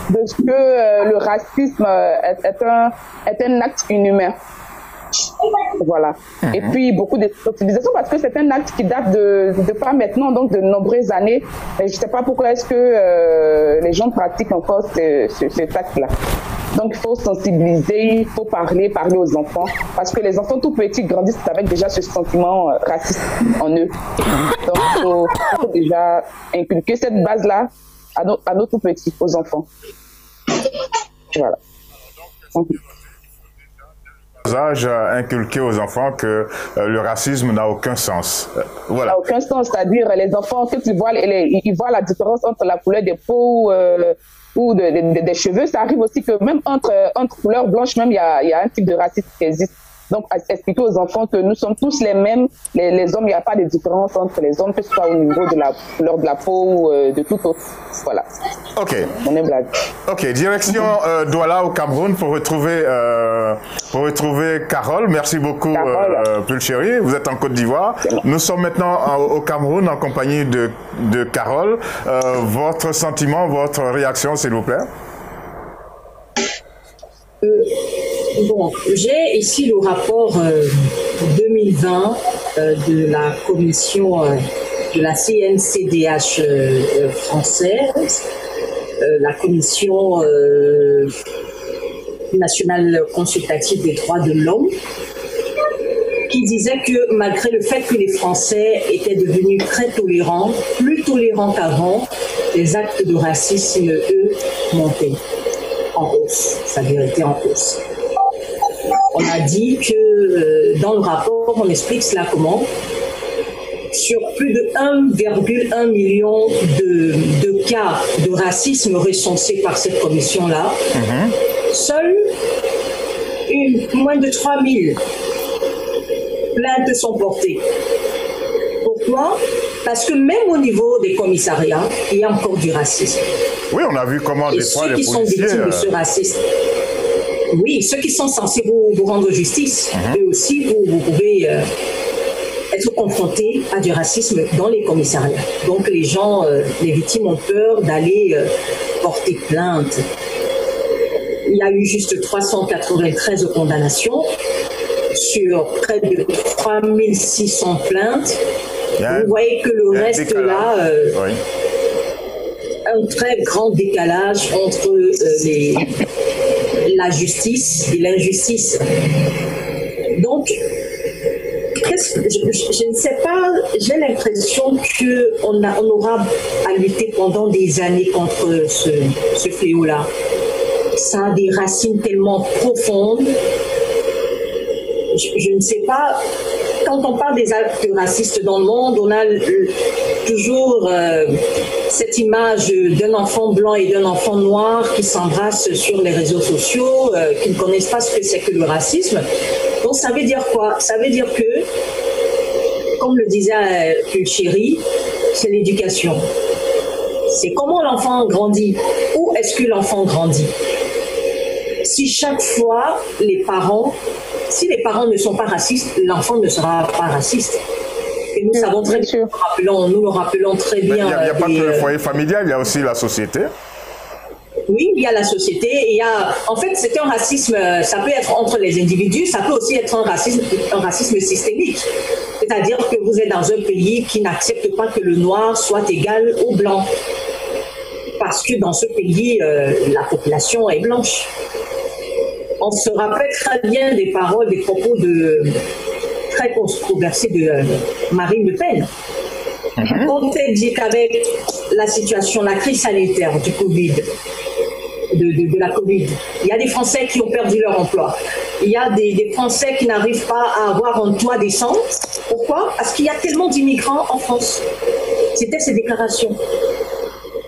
G: de ce que le racisme est un acte inhumain. Voilà. Et puis beaucoup d'utilisation parce que c'est un acte qui date de pas maintenant, donc de nombreuses années. Et je ne sais pas pourquoi est-ce que les gens pratiquent encore cet acte-là. Donc, il faut sensibiliser, il faut parler aux enfants, parce que les enfants tout petits grandissent avec déjà ce sentiment raciste en eux. Donc, il faut déjà inculquer cette base-là à nos tout petits, aux enfants. Voilà.
A: Inculquer aux enfants que le racisme n'a aucun sens. Voilà.
G: Ça n'a aucun sens, c'est-à-dire les enfants, quand ils voient la différence entre la couleur des peaux ou des cheveux, ça arrive aussi que même entre couleurs blanches, même il y a un type de racisme qui existe. Donc, expliquer aux enfants que nous sommes tous les mêmes, les hommes, il n'y a pas de différence entre les hommes, que ce soit au niveau de la couleur de la peau ou de tout autre. Voilà.
A: Ok.
G: On est blague.
A: Ok, direction Douala au Cameroun pour retrouver Carole. Merci beaucoup, Pulchéri. Vous êtes en Côte d'Ivoire. Nous sommes maintenant au Cameroun en compagnie de Carole. Votre sentiment, votre réaction, s'il vous plaît?
E: Bon, j'ai ici le rapport 2020 de la commission de la CNCDH française, la commission nationale consultative des droits de l'homme, qui disait que malgré le fait que les Français étaient devenus très tolérants, plus tolérants qu'avant, les actes de racisme, eux, montaient en hausse, ça veut dire en hausse. On a dit que dans le rapport, on explique cela comment. Sur plus de 1,1 million de cas de racisme recensés par cette commission-là, seuls moins de 3000 plaintes sont portées. Pourquoi? Parce que même au niveau des commissariats, il y a encore du racisme.
A: Oui, on a vu comment des fois les policiers...
E: ceux qui sont victimes de ce racisme, oui, ceux qui sont censés vous rendre justice, eux aussi, vous pouvez être confrontés à du racisme dans les commissariats. Donc les gens, les victimes ont peur d'aller porter plainte. Il y a eu juste 393 condamnations sur près de 3600 plaintes. Vous voyez que le reste là, un très grand décalage entre la justice et l'injustice. Donc, je ne sais pas, j'ai l'impression qu'on aura à lutter pendant des années contre ce fléau-là. Ça a des racines tellement profondes. Je ne sais pas, quand on parle des actes racistes dans le monde, on a toujours cette image d'un enfant blanc et d'un enfant noir qui s'embrassent sur les réseaux sociaux, qui ne connaissent pas ce que c'est que le racisme. Donc ça veut dire quoi? Ça veut dire que, comme le disait Pulchéri, c'est l'éducation. C'est comment l'enfant grandit. Où est-ce que l'enfant grandit? Si chaque fois, si les parents ne sont pas racistes, l'enfant ne sera pas raciste. Et nous savons très bien, nous le rappelons très bien.
A: Il n'y a pas que le foyer familial, il y a aussi la société.
E: Oui, il y a la société. En fait, c'est un racisme, ça peut être entre les individus, ça peut aussi être un racisme systémique. C'est-à-dire que vous êtes dans un pays qui n'accepte pas que le noir soit égal au blanc. Parce que dans ce pays, la population est blanche. On se rappelle très bien des paroles, des propos très controversés de Marine Le Pen. On s'est dit qu'avec la situation, la crise sanitaire du Covid, de la Covid, il y a des Français qui ont perdu leur emploi. Il y a des Français qui n'arrivent pas à avoir un toit décent. Pourquoi? Parce qu'il y a tellement d'immigrants en France. C'était ces déclarations.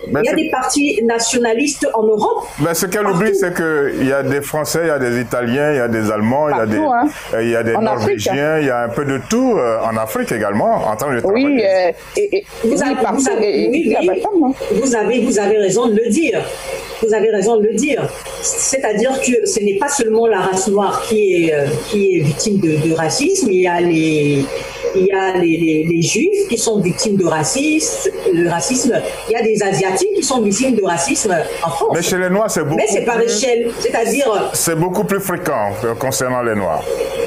E: Il y a des partis nationalistes en Europe.
A: Mais ce qu'elle oublie, c'est qu'il y a des Français, il y a des Italiens, il y a des Allemands, il y a des Norvégiens, il y a un peu de tout en Afrique également, en tant que
G: travail.
E: Vous avez raison de le dire. Vous avez raison de le dire. C'est-à-dire que ce n'est pas seulement la race noire qui est victime de racisme, il y a les Juifs qui sont victimes de racisme, il y a des Asiatiques qui sont victimes de racisme en France.
A: Mais chez les Noirs, c'est beaucoup
E: Mais c'est par échelle, c'est-à-dire...
A: C'est beaucoup plus fréquent concernant les Noirs.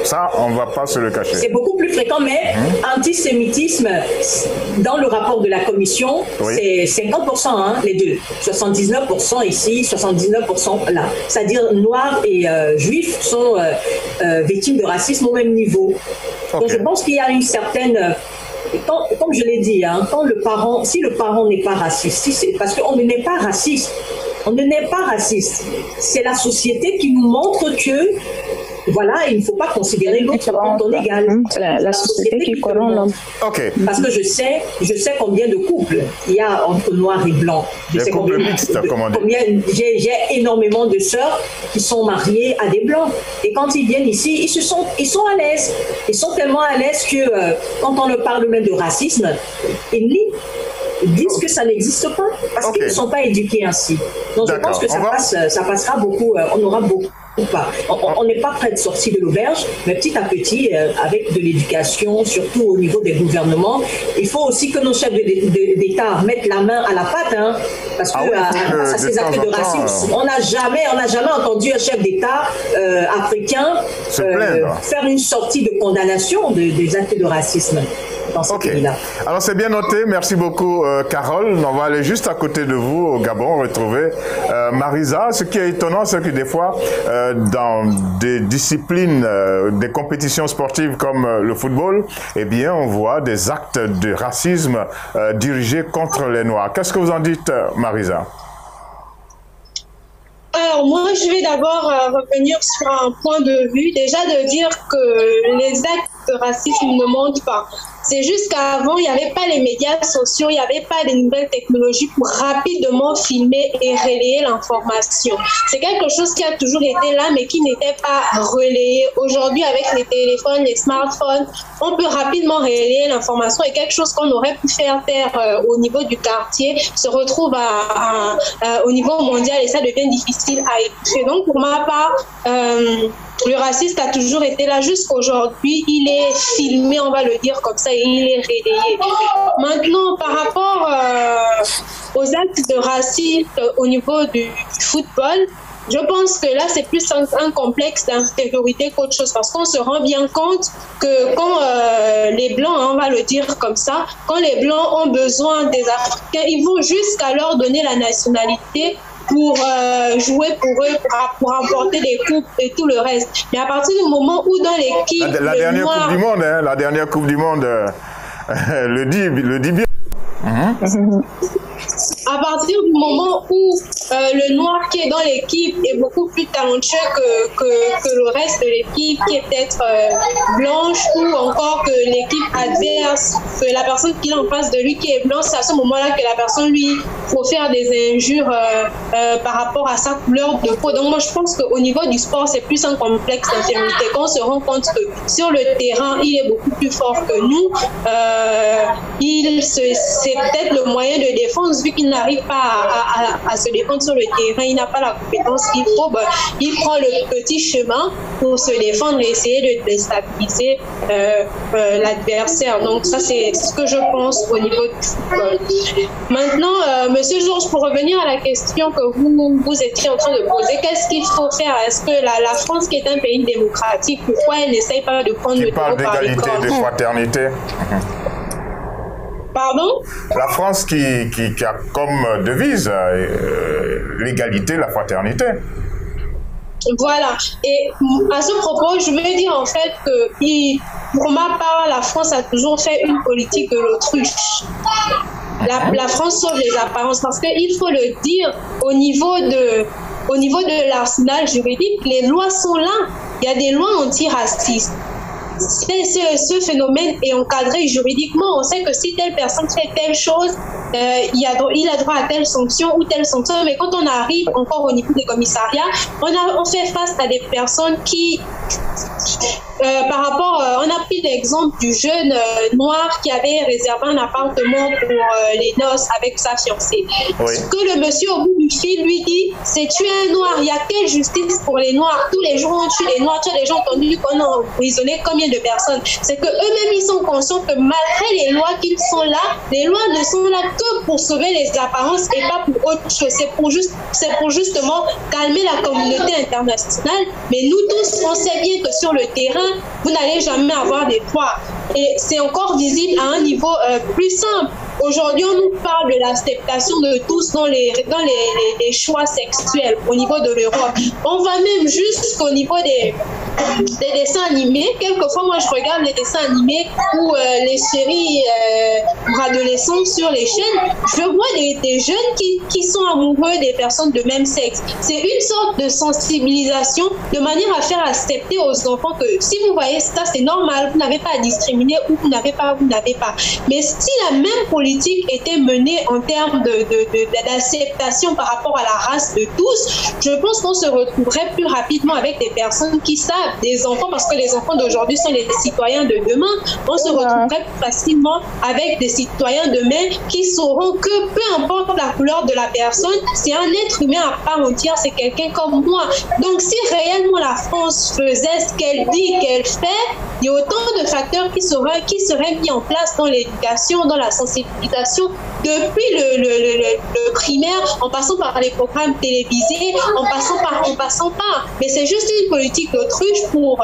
A: Ça, on ne va pas se le cacher.
E: C'est beaucoup plus fréquent, mais antisémitisme, dans le rapport de la commission, c'est 50%, hein, les deux. 79% ici, 79% là. C'est-à-dire noirs et juifs sont victimes de racisme au même niveau. Donc je pense qu'il y a une certaine... Comme je l'ai dit, hein, si le parent n'est pas raciste, parce qu'on ne naît pas raciste, on ne naît pas raciste. C'est la société qui nous montre que, voilà, il ne faut pas considérer l'autre comme ton égal.
C: La société qui corrompt l'homme.
E: Parce que je sais combien de couples il y a entre noirs et blancs.
A: Les couples mixtes, comme on dit.
E: J'ai énormément de sœurs qui sont mariées à des blancs. Et quand ils viennent ici, ils sont à l'aise. Ils sont tellement à l'aise que quand on leur parle même de racisme, ils disent que ça n'existe pas parce qu'ils ne sont pas éduqués ainsi. Donc je pense que ça passera beaucoup, on aura beaucoup. On n'est pas près de sortir de l'auberge, mais petit à petit, avec de l'éducation, surtout au niveau des gouvernements, il faut aussi que nos chefs d'État mettent la main à la pâte, hein, parce que face à ces actes de racisme, on n'a jamais entendu un chef d'État africain faire une sortie de condamnation des actes de racisme.
A: Alors c'est bien noté, merci beaucoup Carole. On va aller juste à côté de vous au Gabon retrouver Marisa. Ce qui est étonnant, c'est que des fois dans des disciplines, des compétitions sportives comme le football, eh bien on voit des actes de racisme dirigés contre les Noirs. Qu'est-ce que vous en dites, Marisa?
D: Alors moi, je vais d'abord revenir sur un point de vue, déjà de dire que les actes de racisme ne montent pas. C'est juste qu'avant, il n'y avait pas les médias sociaux, il n'y avait pas les nouvelles technologies pour rapidement filmer et relayer l'information. C'est quelque chose qui a toujours été là, mais qui n'était pas relayé. Aujourd'hui, avec les téléphones, les smartphones, on peut rapidement relayer l'information et quelque chose qu'on aurait pu faire au niveau du quartier se retrouve au niveau mondial et ça devient difficile à étouffer. Donc, pour ma part, le racisme a toujours été là jusqu'aujourd'hui. Il est filmé, on va le dire comme ça, et il est relayé. Maintenant, par rapport aux actes de racisme au niveau du football, je pense que là, c'est plus un complexe d'infériorité qu'autre chose parce qu'on se rend bien compte que quand les Blancs, on va le dire comme ça, quand les Blancs ont besoin des Africains, ils vont jusqu'à leur donner la nationalité pour jouer pour eux, pour remporter des coupes et tout le reste. Mais à partir du moment où dans l'équipe...
A: La dernière Coupe du Monde, hein, la dernière Coupe du Monde le dit bien.
D: À partir du moment où le noir qui est dans l'équipe est beaucoup plus talentueux que le reste de l'équipe qui est peut-être blanche ou encore que l'équipe adverse, que la personne qui est en face de lui qui est blanche, c'est à ce moment-là que la personne lui faut faire des injures par rapport à sa couleur de peau. Donc moi je pense qu'au niveau du sport c'est plus un complexe d'infériorité. Quand on se rend compte que sur le terrain il est beaucoup plus fort que nous, c'est peut-être le moyen de défense vu qu'il n'arrive pas à se défendre sur le terrain, il n'a pas la compétence qu'il faut, il prend le petit chemin pour se défendre et essayer de déstabiliser l'adversaire. Donc ça c'est ce que je pense au niveau du football. Maintenant, Monsieur Georges, pour revenir à la question que vous étiez en train de poser, qu'est-ce qu'il faut faire? Est-ce que la France qui est un pays démocratique, pourquoi elle n'essaye pas de prendre le taureau par les cornes?
A: Qui parle d'égalité, de fraternité.
D: Pardon?
A: La France qui a comme devise l'égalité, la fraternité.
D: Voilà. Et à ce propos, je veux dire en fait que pour ma part, la France a toujours fait une politique de l'autruche. La France sauve les apparences parce qu'il faut le dire, au niveau de l'arsenal juridique, les lois sont là. Il y a des lois antiracistes. Ce phénomène est encadré juridiquement. On sait que si telle personne fait telle chose, il a droit à telle sanction ou telle sanction. Mais quand on arrive encore au niveau des commissariats, on fait face à des personnes qui, par rapport, on a pris l'exemple du jeune noir qui avait réservé un appartement pour les noces avec sa fiancée. Oui. Ce que le monsieur au bout du fil lui dit, c'est tu es un noir, il y a quelle justice pour les noirs? Tous les jours on tue les noirs. Tu as déjà entendu qu'on a emprisonné combien de personnes? C'est que eux-mêmes ils sont conscients que malgré les lois qu'ils sont là, les lois ne sont là que pour sauver les apparences et pas pour autre chose. C'est pour justement calmer la communauté internationale. Mais nous tous, on sait bien que sur le terrain, demain, vous n'allez jamais avoir des droits. Et c'est encore visible à un niveau plus simple. Aujourd'hui, on nous parle de l'acceptation de tous dans les choix sexuels au niveau de l'Europe. On va même jusqu'au niveau des dessins animés. Quelquefois, moi, je regarde les dessins animés ou les séries pour adolescents sur les chaînes. Je vois des jeunes qui sont amoureux des personnes de même sexe. C'est une sorte de sensibilisation de manière à faire accepter aux enfants que si vous voyez ça, c'est normal, vous n'avez pas à discriminer ou vous n'avez pas. Mais si la même politique était menée en termes d'acceptation par rapport à la race de tous, je pense qu'on se retrouverait plus rapidement avec des personnes qui savent, des enfants, parce que les enfants d'aujourd'hui sont les citoyens de demain. On se retrouverait plus facilement avec des citoyens de demain qui sauront que peu importe la couleur de la personne, c'est un être humain à part entière, c'est quelqu'un comme moi. Donc si réellement la France faisait ce qu'elle dit qu'elle fait, il y a autant de facteurs qui seraient mis en place dans l'éducation, dans la sensibilisation, depuis le primaire, en passant par les programmes télévisés, en passant par. Mais c'est juste une politique d'autruche pour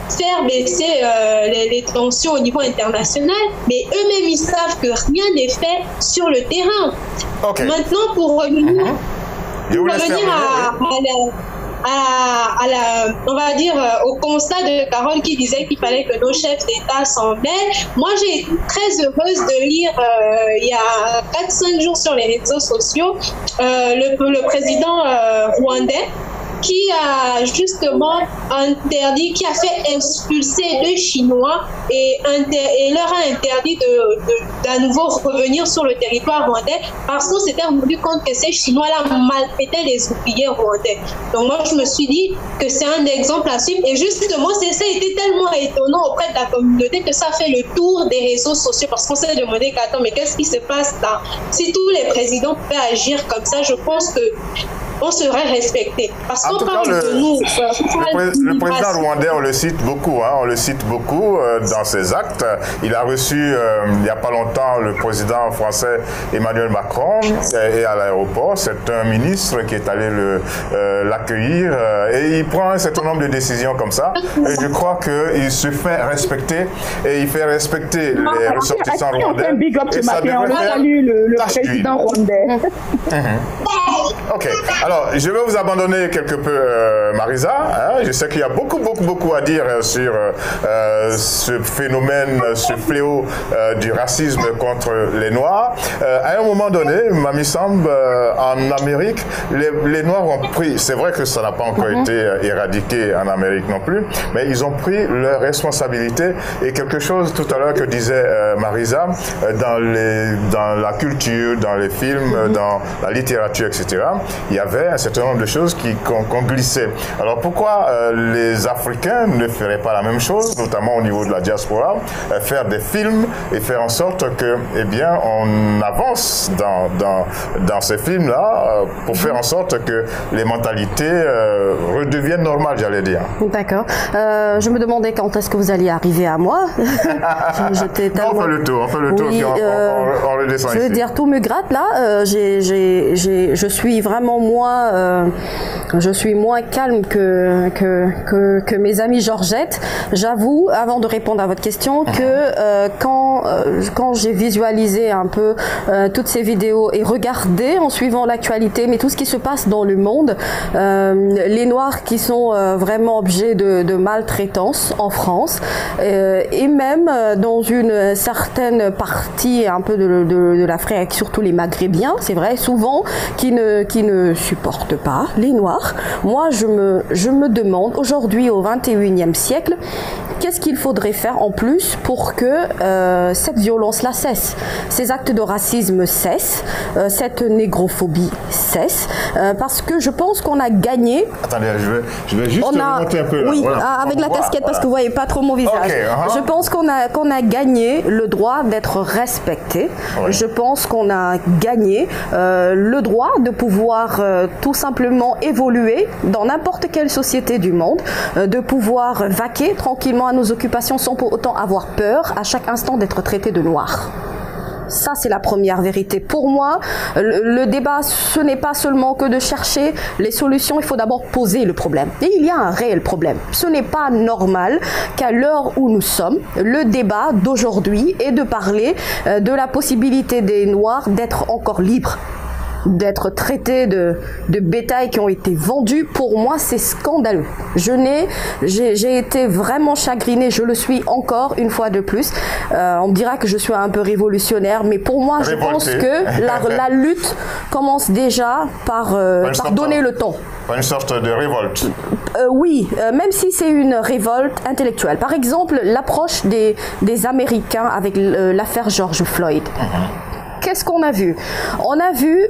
D: faire baisser les tensions au niveau international. Mais eux-mêmes, ils savent que rien n'est fait sur le terrain. Okay. Maintenant, pour revenir, on va dire au constat de Carole qui disait qu'il fallait que nos chefs d'État s'en mêlent. Moi, j'ai été très heureuse de lire il y a 4-5 jours sur les réseaux sociaux le président rwandais qui a justement interdit, qui a fait expulser les Chinois et leur a interdit d'à nouveau revenir sur le territoire rwandais parce qu'on s'était rendu compte que ces Chinois-là maltraitaient les ouvriers rwandais. Donc moi, je me suis dit que c'est un exemple à suivre et justement, ça a été tellement étonnant auprès de la communauté que ça a fait le tour des réseaux sociaux parce qu'on s'est demandé qu'attends, mais qu'est-ce qui se passe là? Si tous les présidents pouvaient agir comme ça, je pense que on serait respecté. Parce qu'on parle de nous.
A: Le président rwandais, on le cite beaucoup. On le cite beaucoup dans ses actes. Il a reçu, il n'y a pas longtemps, le président français Emmanuel Macron et à l'aéroport. C'est un ministre qui est allé l'accueillir et il prend un certain nombre de décisions comme ça. Et je crois qu'il se fait respecter et il fait respecter les ressortissants rwandais. Et ça devrait faire
G: le président rwandais.
A: Ok. Alors, je vais vous abandonner quelque peu, Marisa. Je sais qu'il y a beaucoup à dire sur ce phénomène, ce fléau du racisme contre les Noirs. À un moment donné, Mamie Samb, en Amérique, les Noirs ont pris, c'est vrai que ça n'a pas encore été éradiqué en Amérique non plus, mais ils ont pris leurs responsabilités et quelque chose tout à l'heure que disait Marisa, dans la culture, dans les films, dans la littérature, etc., il y avait un certain nombre de choses qu'on glissait. Alors pourquoi les Africains ne feraient pas la même chose, notamment au niveau de la diaspora, faire des films et faire en sorte que, eh bien, on avance dans ces films-là pour faire en sorte que les mentalités redeviennent normales, j'allais dire.
B: D'accord. Je me demandais quand est-ce que vous alliez arriver à moi. J'étais tellement...
A: On fait le tour, oui, puis on redescend ici.
B: Je veux dire, tout me gratte là. Je suis vraiment moins calme que mes amis Georgette. J'avoue, avant de répondre à votre question, que quand j'ai visualisé un peu toutes ces vidéos et regardé en suivant l'actualité, mais tout ce qui se passe dans le monde, les Noirs qui sont vraiment objets de maltraitance en France et même dans une certaine partie un peu de l'Afrique, surtout les Maghrébiens, c'est vrai, souvent qui ne supportent pas les Noirs. Moi, je me demande aujourd'hui au 21e siècle, qu'est-ce qu'il faudrait faire en plus pour que cette violence-là cesse, ces actes de racisme cessent, cette négrophobie cesse, parce que je pense qu'on a gagné.
A: Attendez, je vais juste remonter un peu là.
B: Oui, voilà. Avec la casquette, parce que vous voyez pas trop mon visage. Okay, Je pense qu'on a gagné le droit d'être respecté. Oui. Je pense qu'on a gagné le droit de pouvoir tout simplement évoluer dans n'importe quelle société du monde, de pouvoir vaquer tranquillement à nos occupations sans pour autant avoir peur à chaque instant d'être traité de noir. Ça, c'est la première vérité. Pour moi, le débat, ce n'est pas seulement que de chercher les solutions, il faut d'abord poser le problème. Et il y a un réel problème. Ce n'est pas normal qu'à l'heure où nous sommes, le débat d'aujourd'hui est de parler de la possibilité des Noirs d'être encore libres, d'être traités de bétail qui ont été vendus. Pour moi, c'est scandaleux. J'ai été vraiment chagrinée, je le suis encore une fois de plus. On me dira que je suis un peu révolutionnaire, mais pour moi, je pense que la lutte commence déjà par donner le ton.
A: Une sorte de révolte.
B: Oui, même si c'est une révolte intellectuelle. Par exemple, l'approche des Américains avec l'affaire George Floyd. Qu'est-ce qu'on a vu? On a vu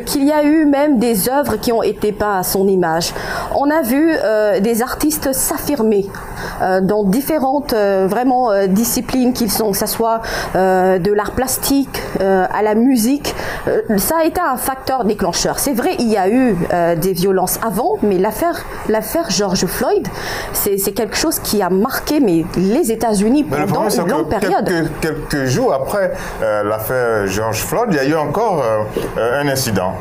B: qu'il y a eu même des œuvres qui ont été peintes à son image. On a vu des artistes s'affirmer dans différentes disciplines qu'ils sont, que ce soit de l'art plastique à la musique. Ça a été un facteur déclencheur. C'est vrai, il y a eu des violences avant, mais l'affaire George Floyd, c'est quelque chose qui a marqué les États-Unis pendant une longue période.
A: Quelques jours après l'affaire George Floyd, il y a eu encore un incident.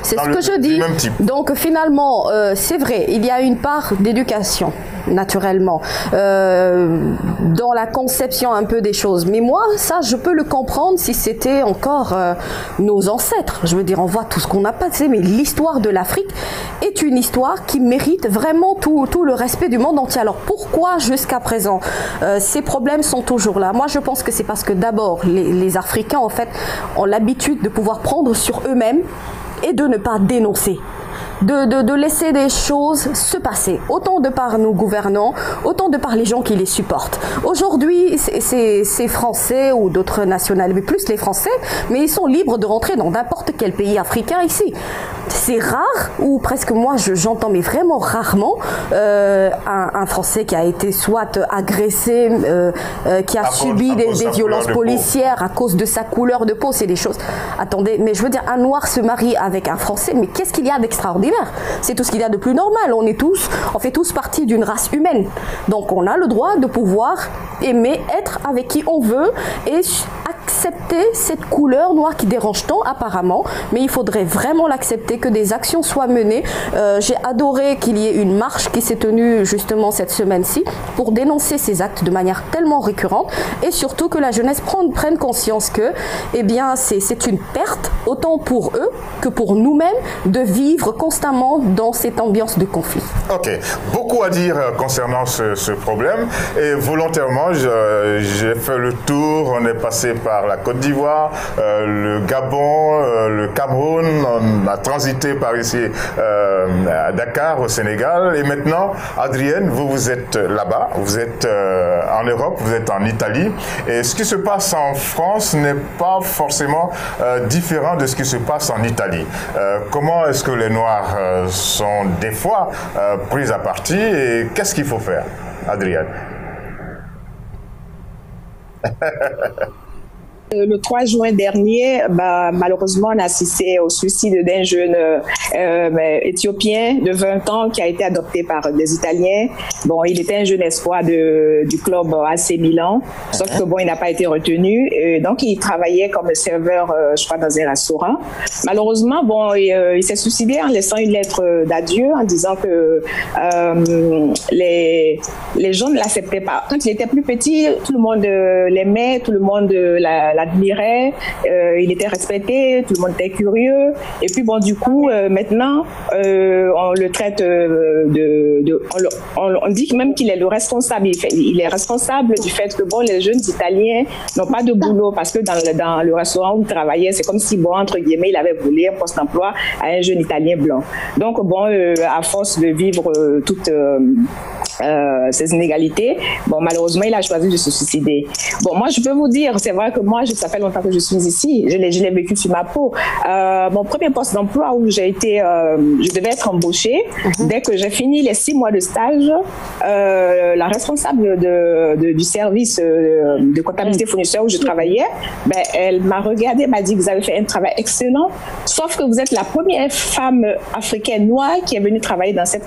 B: C'est ce que je dis. Donc finalement, c'est vrai, il y a une part d'éducation, naturellement, dans la conception un peu des choses. Mais moi, ça, je peux le comprendre si c'était encore nos ancêtres. Je veux dire, on voit tout ce qu'on a passé, mais l'histoire de l'Afrique est une histoire qui mérite vraiment tout le respect du monde entier. Alors pourquoi jusqu'à présent ces problèmes sont toujours là? Moi, je pense que c'est parce que d'abord, les Africains, en fait, ont l'habitude de pouvoir prendre sur eux-mêmes et de ne pas dénoncer. De laisser des choses se passer, autant de par nos gouvernants, autant de par les gens qui les supportent. Aujourd'hui, ces Français ou d'autres nationalités, mais plus les Français, mais ils sont libres de rentrer dans n'importe quel pays africain ici. C'est rare, ou presque moi j'entends, mais vraiment rarement, un Français qui a été soit agressé, qui a subi des violences policières à cause de sa couleur de peau, c'est des choses. Attendez, mais je veux dire, un Noir se marie avec un Français, mais qu'est-ce qu'il y a d'extraordinaire? C'est tout ce qu'il y a de plus normal. On fait tous partie d'une race humaine. Donc on a le droit de pouvoir aimer, être avec qui on veut et accepter cette couleur noire qui dérange tant apparemment, mais il faudrait vraiment l'accepter, que des actions soient menées. J'ai adoré qu'il y ait une marche qui s'est tenue justement cette semaine-ci pour dénoncer ces actes de manière tellement récurrente et surtout que la jeunesse prenne conscience que c'est une perte autant pour eux que pour nous-mêmes de vivre constamment dans cette ambiance de conflit.
A: Ok, beaucoup à dire concernant ce problème et volontairement j'ai fait le tour, on est passé par la Côte d'Ivoire, le Gabon, le Cameroun, on a transité par ici à Dakar au Sénégal et maintenant Adrienne, vous êtes là-bas, vous êtes en Europe, vous êtes en Italie et ce qui se passe en France n'est pas forcément différent de ce qui se passe en Italie. Comment est-ce que les Noirs sont des fois pris à partie et qu'est-ce qu'il faut faire, Adrienne?
C: Le 3 juin dernier, malheureusement, on a assisté au suicide d'un jeune éthiopien de 20 ans qui a été adopté par des Italiens. Bon, il était un jeune espoir du club AC Milan, sauf que il n'a pas été retenu. Donc, il travaillait comme serveur, je crois, dans un restaurant. Malheureusement, il s'est suicidé en laissant une lettre d'adieu en disant que les gens ne l'acceptaient pas. Quand il était plus petit, tout le monde l'aimait, tout le monde l'admirait, il était respecté, tout le monde était curieux. Et puis du coup, maintenant, on le traite on dit même qu'il est le responsable. Il est responsable du fait que les jeunes Italiens n'ont pas de boulot parce que dans le restaurant où il travaillait, c'est comme si entre guillemets, il avait volé un poste d'emploi à un jeune Italien blanc. Donc à force de vivre toutes ces inégalités, malheureusement, il a choisi de se suicider. Moi, je peux vous dire, c'est vrai que moi, ça fait longtemps que je suis ici, je l'ai vécu sur ma peau. Mon premier poste d'emploi où je devais être embauchée, dès que j'ai fini les 6 mois de stage, la responsable du service de comptabilité fournisseur où je travaillais, elle m'a regardée, m'a dit, vous avez fait un travail excellent, sauf que vous êtes la première femme africaine noire qui est venue travailler dans cette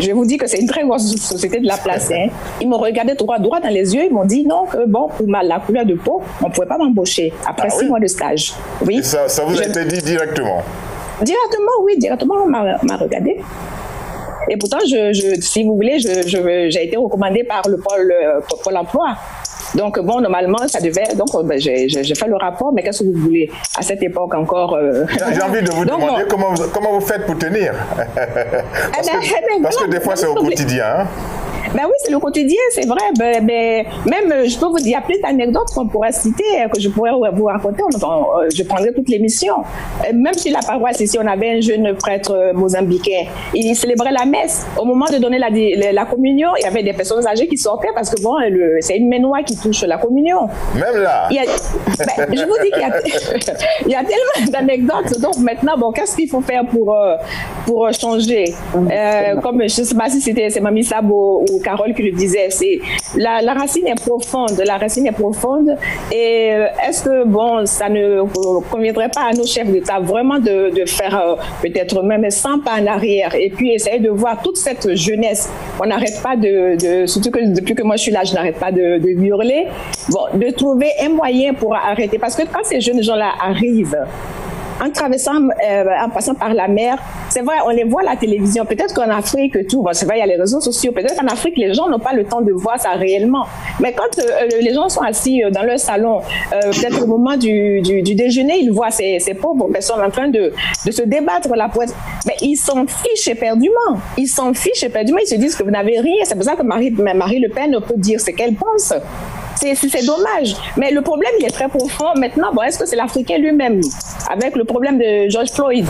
C: Je vous dis que c'est une très grosse société de la place. Hein. Ils m'ont regardé droit dans les yeux. Ils m'ont dit non, que bon, pour la couleur de peau, on ne pouvait pas m'embaucher après 6 mois de stage. Oui.
A: Et ça vous a été dit directement?
C: Directement, on m'a regardé. Et pourtant, si vous voulez, j'ai été recommandée par le Pôle emploi. Donc, bon, normalement, ça devait... Donc, j'ai fait le rapport, mais qu'est-ce que vous voulez? À cette époque encore...
A: J'ai envie de vous demander comment vous faites pour tenir. Parce que des fois, c'est au quotidien. Hein?
C: Ben oui, c'est le quotidien, c'est vrai. Même, je peux vous dire, il y a plein d'anecdotes qu'on pourrait citer, que je pourrais vous raconter. Je prendrai toute l'émission. Même si la paroisse ici, on avait un jeune prêtre mozambicain. Il célébrait la messe. Au moment de donner la communion, il y avait des personnes âgées qui sortaient parce que bon, c'est une main noire qui touche la communion.
A: Même là.
C: Je vous dis qu'il y a tellement d'anecdotes. Donc maintenant, bon, qu'est-ce qu'il faut faire pour changer? Comme je ne sais pas si c'est Mamie Sabo ou Carole qui le disait, c'est la racine est profonde, et est-ce que bon, ça ne conviendrait pas à nos chefs d'État vraiment de faire peut-être même 100 pas en arrière et puis essayer de voir toute cette jeunesse. On n'arrête pas surtout que depuis que moi je suis là, je n'arrête pas de hurler, bon, de trouver un moyen pour arrêter, parce que quand ces jeunes gens-là arrivent en passant par la mer, c'est vrai, on les voit à la télévision. Peut-être qu'en Afrique, c'est vrai, il y a les réseaux sociaux. Peut-être qu'en Afrique, les gens n'ont pas le temps de voir ça réellement. Mais quand les gens sont assis dans leur salon, peut-être au moment du déjeuner, ils voient ces pauvres personnes en train de se débattre la pointe. Mais ils s'en fichent éperdument. Ils se disent que vous n'avez rien. C'est pour ça que Marie Le Pen peut dire ce qu'elle pense. C'est dommage. Mais le problème, il est très profond. Maintenant, bon, est-ce que c'est l'Africain lui-même, avec le problème de George Floyd?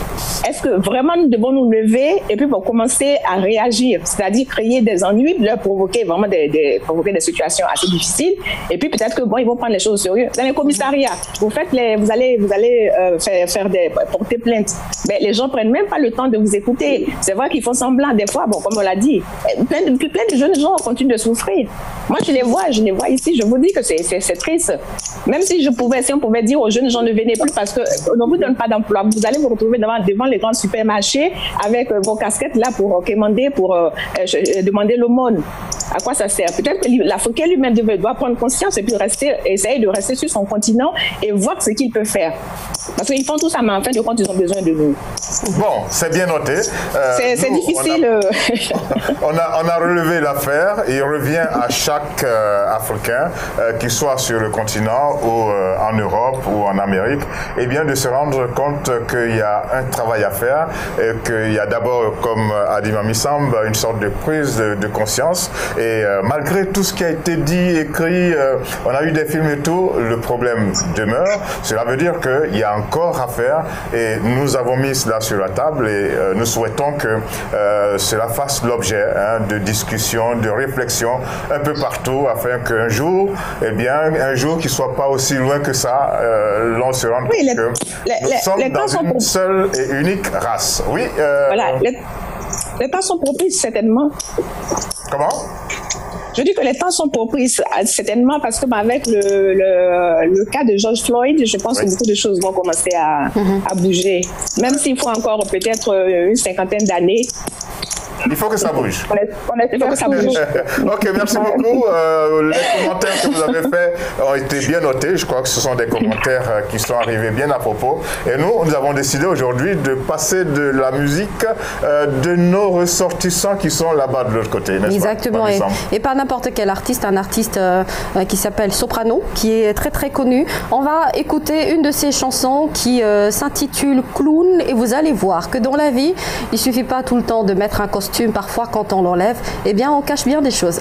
C: Est-ce que vraiment nous devons nous lever et puis pour commencer à réagir, c'est-à-dire créer des ennuis, leur provoquer vraiment provoquer des situations assez difficiles, et puis peut-être que bon, ils vont prendre les choses au sérieux. Dans les commissariats, vous allez porter plainte. Mais les gens prennent même pas le temps de vous écouter. C'est vrai qu'ils font semblant des fois. Bon, comme on l'a dit, plein de jeunes gens continuent de souffrir. Moi, je les vois ici. Je vous dis que c'est triste. Même si on pouvait dire aux jeunes gens ne venez plus parce qu'on ne vous donne pas d'emploi, vous allez vous retrouver devant les grands supermarchés avec vos casquettes là pour demander l'aumône. À quoi ça sert? Peut-être que l'Africain lui-même doit prendre conscience et puis essayer de rester sur son continent et voir ce qu'il peut faire. Parce qu'ils font tout ça, mais en fin de compte, ils ont besoin de nous.
A: Bon, c'est bien noté.
C: C'est difficile.
A: On a relevé l'affaire et il revient à chaque Africain, qu'il soit sur le continent ou en Europe ou en Amérique, et bien de se rendre compte qu'il y a un travail à faire et qu'il y a d'abord, comme a dit Mamie Samb, une sorte de prise de conscience. Et malgré tout ce qui a été dit, écrit, on a eu des films et tout, le problème demeure. Cela veut dire qu'il y a encore à faire et nous avons mis cela sur la table et nous souhaitons que cela fasse l'objet de discussions, de réflexions un peu partout afin qu'un jour, un jour qui ne soit pas aussi loin que ça, l'on se rende compte que nous sommes dans une seule et unique race. Oui.
C: Voilà, les temps sont propices certainement.
A: Comment?
C: Je dis que les temps sont propices, certainement, parce que avec le cas de George Floyd, je pense que beaucoup de choses vont commencer à bouger. Même s'il faut encore peut-être une 50aine d'années.
A: Il faut que ça bouge.
C: Il faut que ça bouge.
A: Ok, merci beaucoup. Les commentaires que vous avez faits ont été bien notés. Je crois que ce sont des commentaires qui sont arrivés bien à propos. Et nous avons décidé aujourd'hui de passer de la musique de nos ressortissants qui sont là-bas de l'autre côté.
B: Exactement. Et pas n'importe quel artiste, un artiste qui s'appelle Soprano, qui est très très connu. On va écouter une de ses chansons qui s'intitule Clown, et vous allez voir que dans la vie, il suffit pas tout le temps de mettre un costume. Parfois, quand on l'enlève, eh bien, on cache bien des choses.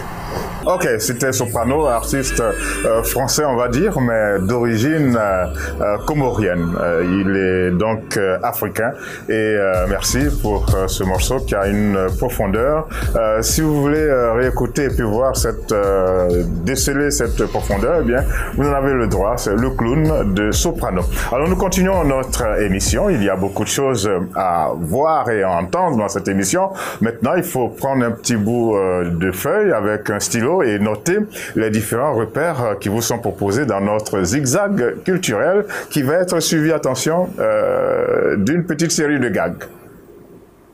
A: Ok, c'était Soprano, artiste français, on va dire, mais d'origine comorienne. Il est donc africain. Et merci pour ce morceau qui a une profondeur. Si vous voulez réécouter et puis voir déceler cette profondeur, eh bien, vous en avez le droit. C'est le clown de Soprano. Alors, nous continuons notre émission. Il y a beaucoup de choses à voir et à entendre dans cette émission. Maintenant, il faut prendre un petit bout de feuille avec un stylo et noter les différents repères qui vous sont proposés dans notre zigzag culturel qui va être suivi, attention, d'une petite série de gags.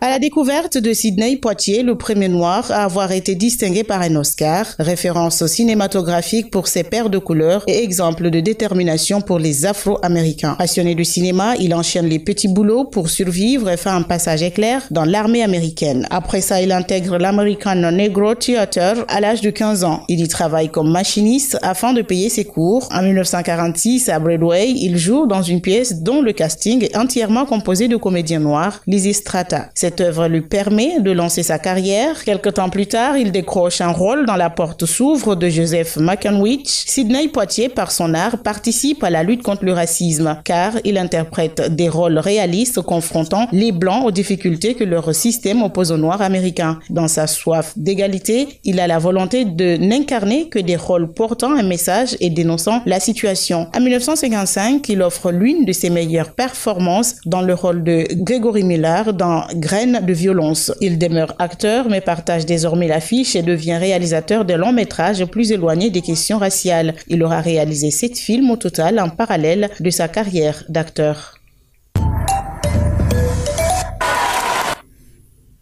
H: À la découverte de Sidney Poitier, le premier noir à avoir été distingué par un Oscar, référence cinématographique pour ses paires de couleurs et exemple de détermination pour les Afro-Américains. Passionné de cinéma, il enchaîne les petits boulots pour survivre et fait un passage éclair dans l'armée américaine. Après ça, il intègre l'American Negro Theater à l'âge de 15 ans. Il y travaille comme machiniste afin de payer ses cours. En 1946, à Broadway, il joue dans une pièce dont le casting est entièrement composé de comédiens noirs, Lysistrata. Cette œuvre lui permet de lancer sa carrière. Quelque temps plus tard, il décroche un rôle dans La Porte s'ouvre de Joseph McAnwitch. Sidney Poitier, par son art, participe à la lutte contre le racisme, car il interprète des rôles réalistes confrontant les Blancs aux difficultés que leur système oppose aux Noirs américains. Dans sa soif d'égalité, il a la volonté de n'incarner que des rôles portant un message et dénonçant la situation. En 1955, il offre l'une de ses meilleures performances dans le rôle de Gregory Miller dans Graines de violence. Il demeure acteur mais partage désormais l'affiche et devient réalisateur de longs métrages plus éloignés des questions raciales. Il aura réalisé 7 films au total en parallèle de sa carrière d'acteur.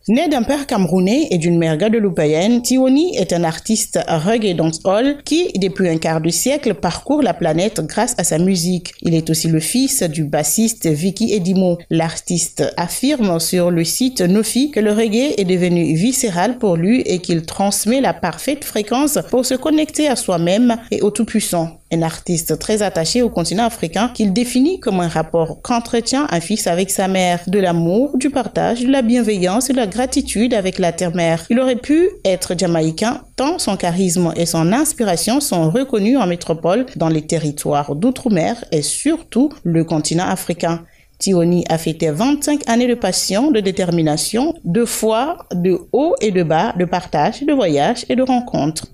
H: Né d'un père camerounais et d'une mère guadeloupéenne, Tiwoni est un artiste reggae dancehall qui, depuis un quart de siècle, parcourt la planète grâce à sa musique. Il est aussi le fils du bassiste Vicky Edimo. L'artiste affirme sur le site Nofi que le reggae est devenu viscéral pour lui et qu'il transmet la parfaite fréquence pour se connecter à soi-même et au Tout-Puissant. Un artiste très attaché au continent africain qu'il définit comme un rapport qu'entretient un fils avec sa mère, de l'amour, du partage, de la bienveillance et de la gratitude avec la terre-mère. Il aurait pu être jamaïcain tant son charisme et son inspiration sont reconnus en métropole, dans les territoires d'outre-mer et surtout le continent africain. Tiwoni a fêté 25 années de passion, de détermination, de foi, de haut et de bas, de partage, de voyage et de rencontres.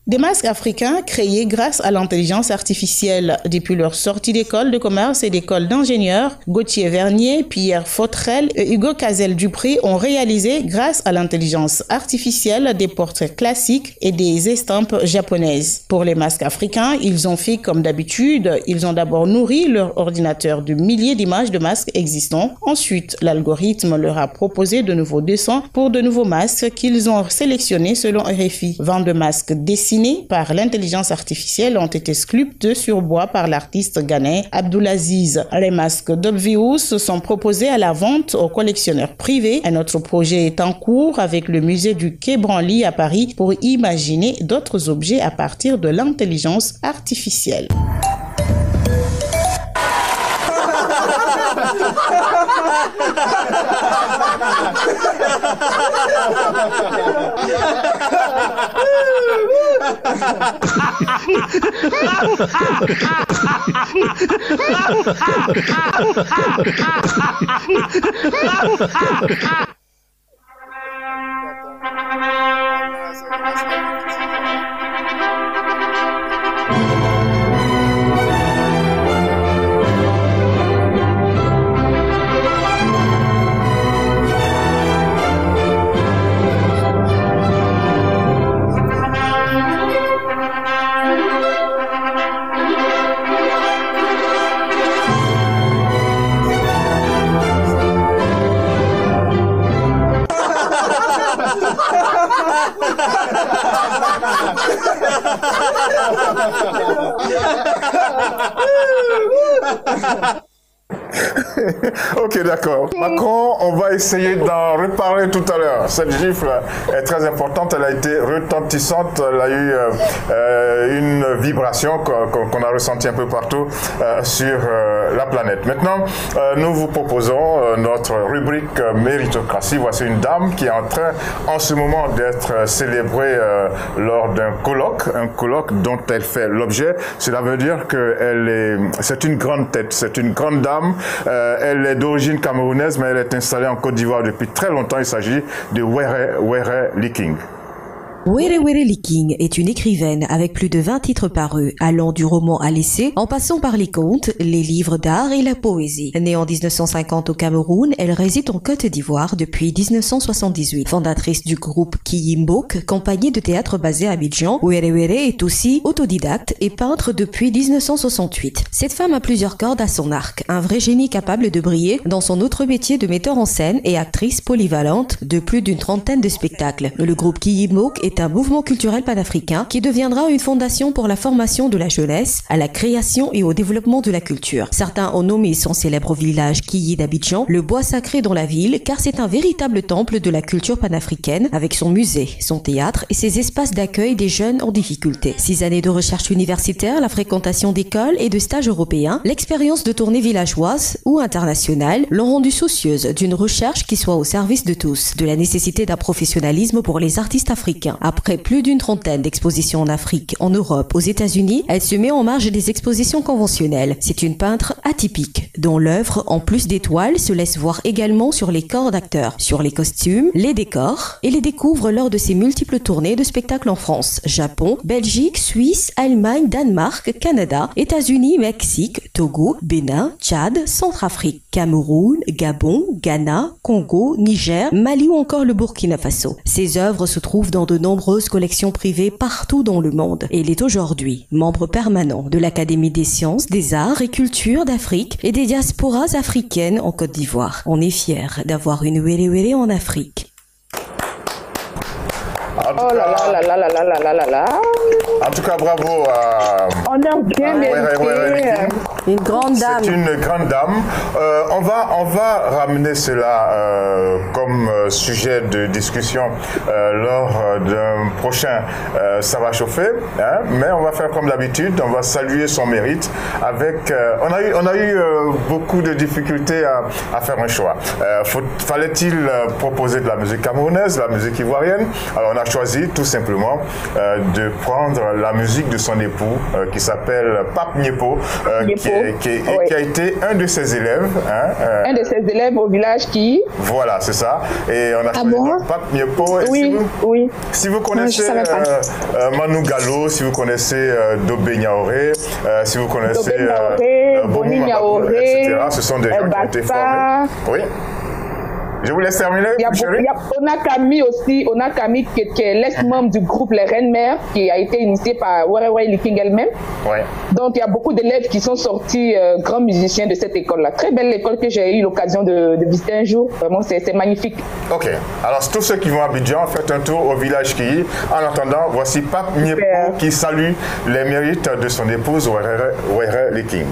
H: Des masques africains créés grâce à l'intelligence artificielle. Depuis leur sortie d'école de commerce et d'école d'ingénieurs, Gauthier Vernier, Pierre Fautrel et Hugo Cazel-Dupré ont réalisé grâce à l'intelligence artificielle des portraits classiques et des estampes japonaises. Pour les masques africains, ils ont fait comme d'habitude. Ils ont d'abord nourri leur ordinateur de milliers d'images de masques existants. Ensuite, l'algorithme leur a proposé de nouveaux dessins pour de nouveaux masques qu'ils ont sélectionnés selon RFI. 22 masques dessinés par l'intelligence artificielle ont été sculptés sur bois par l'artiste ghanéen Abdulaziz. Les masques d'Obvious sont proposés à la vente aux collectionneurs privés. Un autre projet est en cours avec le musée du Quai Branly à Paris pour imaginer d'autres objets à partir de l'intelligence artificielle.
A: Ok, d'accord. Macron, on va essayer d'en reparler tout à l'heure. Cette gifle est très importante, elle a été retentissante, elle a eu une vibration qu'on a ressentie un peu partout sur la planète. Maintenant, nous vous proposons notre rubrique méritocratie. Voici une dame qui est en train, en ce moment, d'être célébrée lors d'un colloque, un colloque dont elle fait l'objet. Cela veut dire que c'est une grande tête, c'est une grande dame. Elle est d'origine camerounaise, mais elle est installée en Côte d'Ivoire depuis très longtemps. Il s'agit de Were Liking.
I: Were Were Liking est une écrivaine avec plus de 20 titres parus, allant du roman à l'essai, en passant par les contes, les livres d'art et la poésie. Née en 1950 au Cameroun, elle réside en Côte d'Ivoire depuis 1978. Fondatrice du groupe Kiyimbok, compagnie de théâtre basée à Abidjan, Were Were est aussi autodidacte et peintre depuis 1968. Cette femme a plusieurs cordes à son arc, un vrai génie capable de briller dans son autre métier de metteur en scène et actrice polyvalente de plus d'une trentaine de spectacles. Le groupe Kiyimbok est un mouvement culturel panafricain qui deviendra une fondation pour la formation de la jeunesse, à la création et au développement de la culture. Certains ont nommé son célèbre village Kiyi d'Abidjan le bois sacré dans la ville, car c'est un véritable temple de la culture panafricaine avec son musée, son théâtre et ses espaces d'accueil des jeunes en difficulté. 6 années de recherche universitaire, la fréquentation d'écoles et de stages européens, l'expérience de tournées villageoises ou internationales l'ont rendue soucieuse d'une recherche qui soit au service de tous, de la nécessité d'un professionnalisme pour les artistes africains. Après plus d'une trentaine d'expositions en Afrique, en Europe, aux États-Unis, elle se met en marge des expositions conventionnelles. C'est une peintre atypique, dont l'œuvre, en plus d'étoiles, se laisse voir également sur les corps d'acteurs, sur les costumes, les décors, et les découvre lors de ses multiples tournées de spectacles en France, Japon, Belgique, Suisse, Allemagne, Danemark, Canada, États-Unis, Mexique, Togo, Bénin, Tchad, Centrafrique, Cameroun, Gabon, Ghana, Congo, Niger, Mali ou encore le Burkina Faso. Ses œuvres se trouvent dans de nombreuses collections privées partout dans le monde. Et il est aujourd'hui membre permanent de l'Académie des sciences, des arts et cultures d'Afrique et des diasporas africaines en Côte d'Ivoire. On est fiers d'avoir une Were Were en Afrique.
G: Oh là là là là là là là là là.
A: En tout cas, bravo à...
G: On a bien mérité.
B: Une grande dame.
A: C'est une grande dame. On va ramener cela comme sujet de discussion lors d'un prochain Ça va chauffer. Hein, mais on va faire comme d'habitude, on va saluer son mérite avec... on a eu beaucoup de difficultés à faire un choix. Fallait-il proposer de la musique camerounaise, de la musique ivoirienne? Alors on a choisi tout simplement de prendre la musique de son époux qui s'appelle Pape Niepo, qui a été un de ses élèves. Hein,
G: un de ses élèves au village qui...
A: Voilà, c'est ça. Et on a choisi Pape Niepo.
G: Oui.
A: Si vous connaissez Manu Gallo, si vous connaissez Dobé Niaoré, si vous connaissez
G: Boni Niaoré,
A: etc., ce sont des gens qui ont été formés. Oui. Je vous laisse terminer.
G: Il y a Onakami aussi, Onakami qui est l'ex-membre du groupe Les Reines Mères, qui a été initié par Were Were Liking elle-même.
A: Ouais.
G: Donc il y a beaucoup d'élèves qui sont sortis grands musiciens de cette école-là. Très belle école que j'ai eu l'occasion de visiter un jour. Vraiment, c'est magnifique.
A: Ok. Alors tous ceux qui vont à Abidjan, faites un tour au village Kiyi. En attendant, voici Pape Niepo qui salue les mérites de son épouse Were Liking.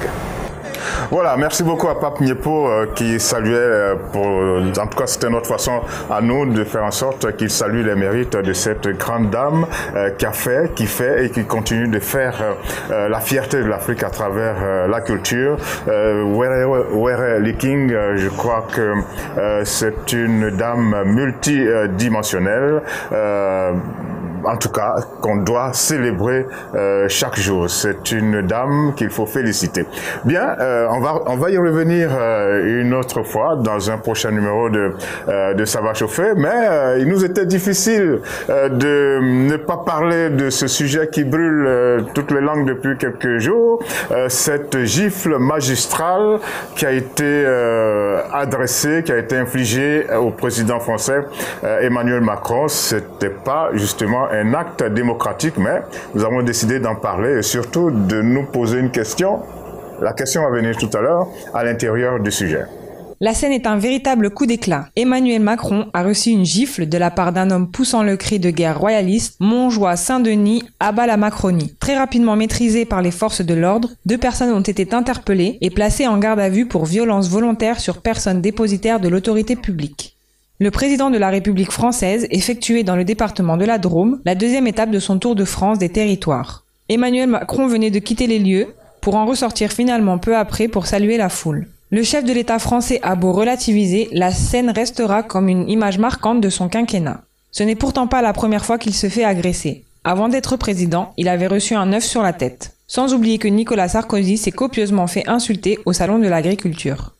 A: Voilà, merci beaucoup à Pape Niepo qui saluait, en tout cas c'était notre façon à nous de faire en sorte qu'il salue les mérites de cette grande dame qui fait et qui continue de faire la fierté de l'Afrique à travers la culture. Were Liking, je crois que c'est une dame multidimensionnelle. En tout cas, qu'on doit célébrer chaque jour. C'est une dame qu'il faut féliciter. Bien, on va y revenir une autre fois dans un prochain numéro de Ça va chauffer, mais il nous était difficile de ne pas parler de ce sujet qui brûle toutes les langues depuis quelques jours, cette gifle magistrale qui a été adressée, qui a été infligée au président français Emmanuel Macron. C'était pas justement un acte démocratique, mais nous avons décidé d'en parler et surtout de nous poser une question. La question va venir tout à l'heure à l'intérieur du sujet.
J: La scène est un véritable coup d'éclat. Emmanuel Macron a reçu une gifle de la part d'un homme poussant le cri de guerre royaliste « Montjoie, Saint-Denis, abat la Macronie ». Très rapidement maîtrisé par les forces de l'ordre, 2 personnes ont été interpellées et placées en garde à vue pour violence volontaire sur personne dépositaire de l'autorité publique. Le président de la République française effectuait dans le département de la Drôme la 2e étape de son tour de France des territoires. Emmanuel Macron venait de quitter les lieux pour en ressortir finalement peu après pour saluer la foule. Le chef de l'État français a beau relativiser, la scène restera comme une image marquante de son quinquennat. Ce n'est pourtant pas la première fois qu'il se fait agresser. Avant d'être président, il avait reçu un œuf sur la tête. Sans oublier que Nicolas Sarkozy s'est copieusement fait insulter au salon de l'agriculture.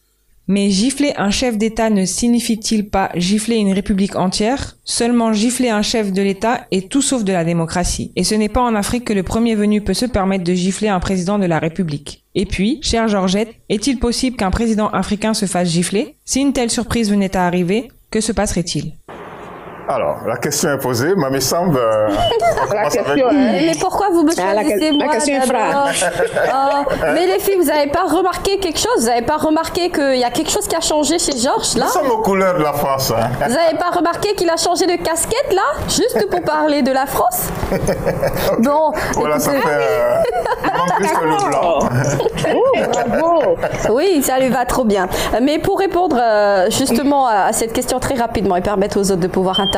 J: Mais gifler un chef d'État ne signifie-t-il pas gifler une république entière? Seulement gifler un chef de l'État est tout sauf de la démocratie. Et ce n'est pas en Afrique que le premier venu peut se permettre de gifler un président de la République. Et puis, chère Georgette, est-il possible qu'un président africain se fasse gifler? Si une telle surprise venait à arriver, que se passerait-il?
A: Alors, la question est posée. Mamie Samb,
G: la question,
B: mais pourquoi vous me choisissez moi
C: la question est
B: d'abord? Mais les filles, vous n'avez pas remarqué quelque chose? Vous n'avez pas remarqué qu'il y a quelque chose qui a changé chez Georges, là?
A: nous sommes aux couleurs de la France. Hein.
B: Vous n'avez pas remarqué qu'il a changé de casquette, là? Juste pour parler de la France?
A: Okay.
B: Bon,
A: voilà, ça fait... il manque juste le blanc.
G: Bravo.
B: Oui, ça lui va trop bien. Mais pour répondre justement à cette question très rapidement et permettre aux autres de pouvoir intervenir,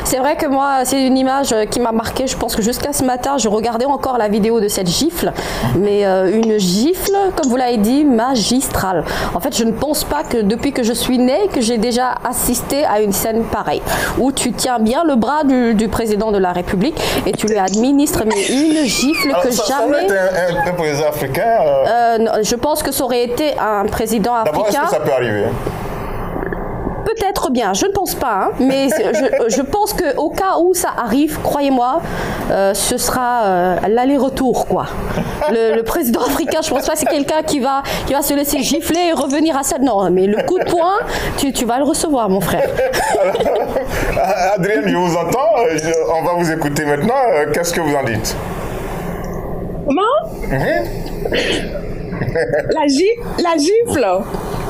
B: c'est vrai que moi, c'est une image qui m'a marquée. Je pense que jusqu'à ce matin, je regardais encore la vidéo de cette gifle, mais une gifle, comme vous l'avez dit, magistrale. En fait, je ne pense pas que depuis que je suis née, que j'ai déjà assisté à une scène pareille, où tu tiens bien le bras du président de la République et tu lui administres une gifle.
A: Alors,
B: que
A: ça
B: jamais...
A: aurait été un président africain
B: non, je pense que ça aurait été un président africain.
A: D'abord, est-ce que ça peut arriver?
B: Peut-être bien, je ne pense pas, hein, mais je pense qu'au cas où ça arrive, croyez-moi, ce sera l'aller-retour, quoi. Le président africain, je ne pense pas que c'est quelqu'un qui va se laisser gifler et revenir à ça. Non, mais le coup de poing, tu vas le recevoir, mon frère.
A: Alors, Adrienne, je vous entends. On va vous écouter maintenant. Qu'est-ce que vous en dites?
C: Comment? La gifle.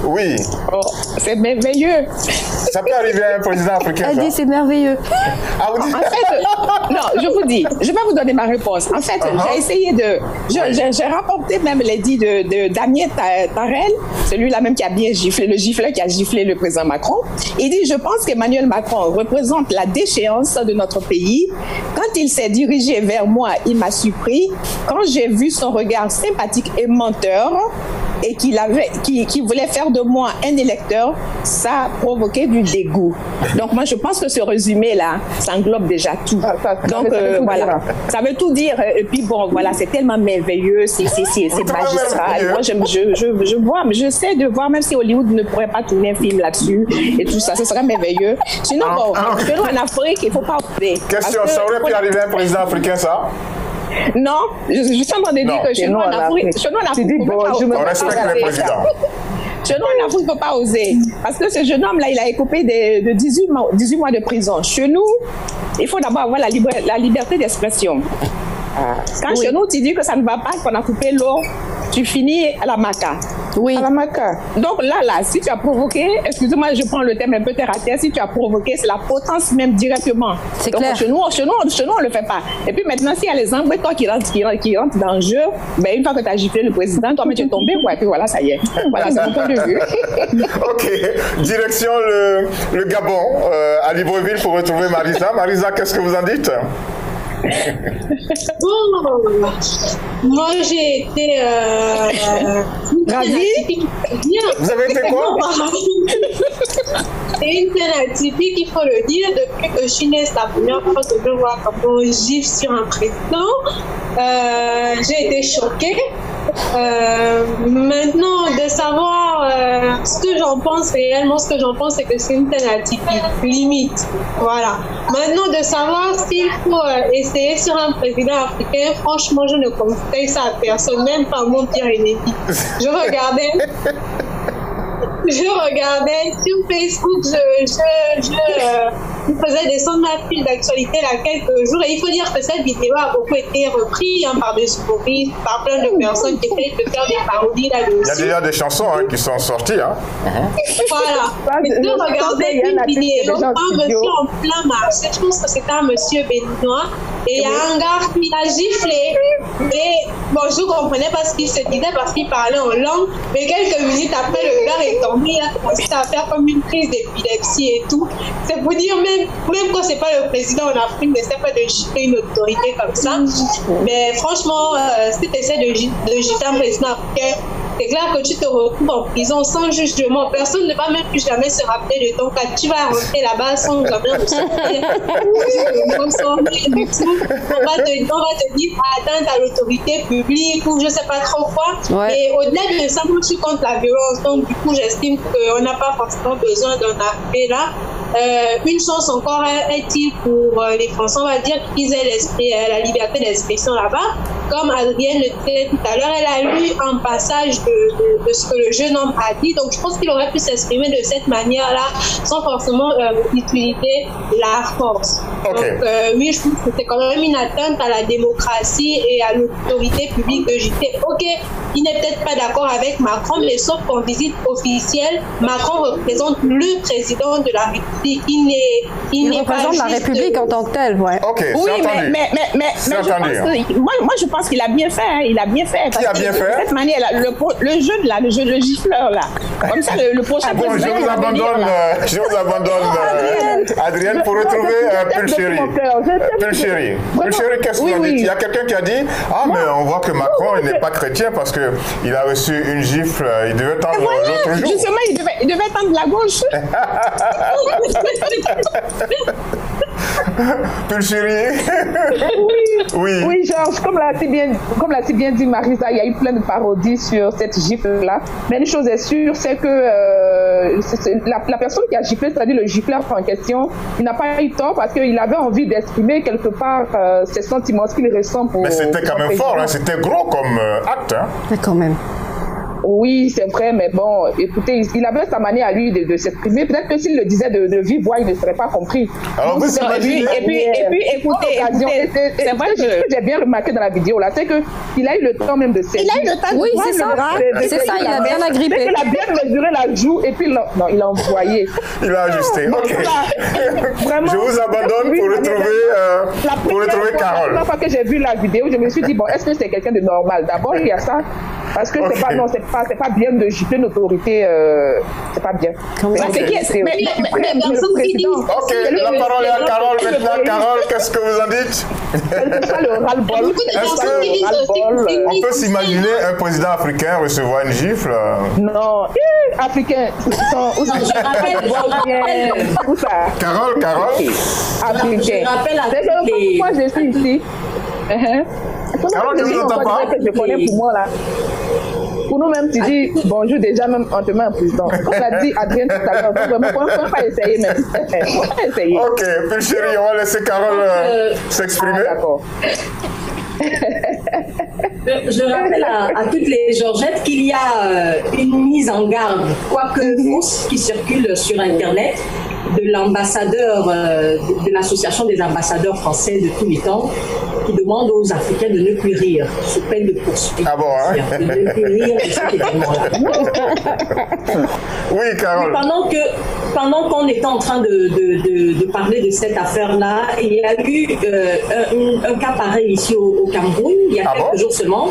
A: Oui.
C: Oh, c'est merveilleux.
A: Ça peut arriver à un président africain.
B: Elle dit c'est merveilleux.
A: Ah, vous dites...
C: En fait, non, je vous dis, je vais vous donner ma réponse. En fait, j'ai essayé de... J'ai rapporté même les dits de Damien Tarel, celui-là même qui a bien giflé, le gifleur qui a giflé le président Macron. Il dit, je pense qu'Emmanuel Macron représente la déchéance de notre pays. Quand il s'est dirigé vers moi, il m'a surpris. Quand j'ai vu son regard sympathique et menteur, et qui voulait faire de moi un électeur, ça a provoqué du dégoût. Donc moi, je pense que ce résumé-là, ça englobe déjà tout. Donc voilà, ça veut tout dire. Et puis bon, voilà, c'est tellement merveilleux, c'est magistral. Moi, je vois, je sais de voir, même si Hollywood ne pourrait pas tourner un film là-dessus et tout ça, ce serait merveilleux. Sinon, bon, chez nous en Afrique, il ne faut pas oublier.
A: Question, ça aurait pu arriver à un président africain, ça?
C: Non, je suis en train de dire que chez nous en Afrique,
A: on respecte les présidents.
C: Chez nous en Afrique, il ne faut pas oser. Parce que ce jeune homme-là, il a écopé de 18 mois de prison. Chez nous, il faut d'abord avoir la liberté d'expression. Quand chez nous, tu dis que ça ne va pas, qu'on a coupé l'eau, tu finis à la maca.
B: Oui.
C: À la maca. Donc là, si tu as provoqué, excusez-moi, je prends le thème un peu terre à terre, si tu as provoqué, c'est la potence même directement.
B: C'est
C: donc,
B: clair.
C: Chez nous, on ne le fait pas. Et puis maintenant, s'il y a les embêtants qui rentrent dans le jeu, ben, une fois que tu as giflé le président, toi-même tu es tombé, quoi, et puis voilà, ça y est. Voilà, c'est mon point de vue.
A: Ok, direction le Gabon, à Libreville pour retrouver Marisa. Marisa, qu'est-ce que vous en dites?
D: Bon, moi j'ai été
C: ravie.
A: Vous avez été quoi?
D: C'est une scène atypique, il faut le dire. Depuis que je suis née, c'est la première fois que je vois comment on gifle sur un président. J'ai été choquée. Maintenant, de savoir ce que j'en pense réellement, ce que j'en pense, c'est que c'est une scène atypique, limite. Voilà. Maintenant, de savoir s'il faut essayer sur un président africain, franchement, je ne conseille ça à personne, même pas mon pire ennemi. Je regardais sur Facebook, je faisais descendre ma file d'actualité il y a quelques jours, et il faut dire que cette vidéo a beaucoup été reprise par des humoristes, par plein de personnes qui essayent de faire des parodies là-dessus.
A: Il y a déjà des chansons qui sont sorties. Hein.
D: Voilà. Mais je regardais une vidéo, un monsieur en plein marché, je pense que c'était un monsieur béninois, et il y a un gars qui a giflé, et bon, je ne comprenais pas ce qu'il se disait parce qu'il parlait en langue, mais quelques minutes après, le gars est tombé, il a commencé à faire comme une crise d'épilepsie et tout. C'est pour dire, même quand c'est pas le président en Afrique, n'essaie pas de gifler une autorité comme ça. Mais franchement, si tu essaies de gifler un président africain, c'est clair que tu te retrouves en prison sans jugement. Personne ne va même plus jamais se rappeler de ton cas. Tu vas rentrer là-bas sans jamais te sortir. On va te dire atteinte à l'autorité publique ou je sais pas trop quoi.
B: Ouais.
D: Et au-delà de ça, moi, je suis contre la violence. Donc, du coup, j'estime qu'on n'a pas forcément besoin d'en arriver là. Une chance encore est-il pour les Français, on va dire qu'ils aient la liberté d'expression là-bas. Comme Adrienne le disait tout à l'heure, elle a lu un passage de ce que le jeune homme a dit. Donc, je pense qu'il aurait pu s'exprimer de cette manière-là sans forcément utiliser la force.
A: Okay.
D: Donc, oui, je trouve que c'est quand même une atteinte à la démocratie et à l'autorité publique de JT. Ok, il n'est peut-être pas d'accord avec Macron, mais sauf qu'en visite officielle, Macron représente le président de la République. Il
B: représente la République en tant que telle, ouais.
A: Ok,
C: Oui,
A: entendu.
C: mais moi je pense qu'il a bien fait. Hein, il a bien fait.
A: Qui a bien fait?
C: De cette manière, là, le jeu là, le gifleur là. Comme ça, le prochain.
A: Bon, je vous abandonne, Adrienne, pour retrouver Pulchéri. Pulchéri, qu'est-ce que vous en dites? Il y a quelqu'un qui a dit mais on voit que Macron il n'est pas chrétien parce que il a reçu une gifle. Il devait tendre l'autre jour.
C: Justement, il devait tendre la gauche.
A: Pulchéri.
G: Oui, Georges, comme l'a si bien dit Marisa, il y a eu plein de parodies sur cette gifle-là. Mais une chose est sûre, c'est que la personne qui a giflé, c'est-à-dire le gifleur en question, il n'a pas eu tort parce qu'il avait envie d'exprimer quelque part ses sentiments, ce qu'il ressent pour...
A: Mais c'était quand même fort, hein, c'était gros comme acte. Hein.
B: Mais quand même.
G: Oui, c'est vrai, mais bon, écoutez, il avait sa manière à lui de s'exprimer. Peut-être que s'il le disait de vive voix, il ne serait pas compris.
A: Alors, vous imaginez...
C: Et puis, écoutez,
G: c'est vrai que ce que j'ai bien remarqué dans la vidéo, là, c'est qu'il a eu le temps même de s'exprimer.
C: Il a eu le temps de
B: oui, c'est ça. C'est ça, il a bien agrippé.
G: Il a bien mesuré la joue et puis il a envoyé.
A: Il a ajusté, ok.
G: Vraiment,
A: je vous abandonne pour retrouver Carole.
G: La fois que j'ai vu la vidéo, je me suis dit, bon, est-ce que c'est quelqu'un de normal? D'abord, il y a ça. Parce que c'est pas bien de gifler une autorité, c'est pas bien.
A: Ok, la parole est à Carole maintenant. Carole, qu'est-ce que vous en dites?
G: Quel que soit le ras-le-bol.
A: On peut s'imaginer un président africain recevoir une gifle?
G: Non, africain. Où ça?
A: Carole.
G: Africain. Moi, je suis ici.
A: Carole, je ne vous entends pas.
G: Je connais pour moi là. Pour nous-mêmes, tu dis bonjour déjà, même en te met un président. Comme l'a dit Adrien tout à l'heure, on ne peut pas essayer même. On va pas essayer.
A: Ok, puis chérie, on va laisser Carole s'exprimer.
G: D'accord.
K: Je rappelle à toutes les Georgettes qu'il y a une mise en garde, quoique fausse, qui circule sur Internet de l'ambassadeur de l'association des ambassadeurs français de tous les temps, qui demande aux Africains de ne plus rire, sous peine de poursuite.
A: Ah bon, hein?
K: De ne plus rire de cet événement-là.
A: Oui, Carole.
K: Pendant qu'on était en train de parler de cette affaire-là, il y a eu un cas pareil ici au Cameroun, il y a quelques jours seulement.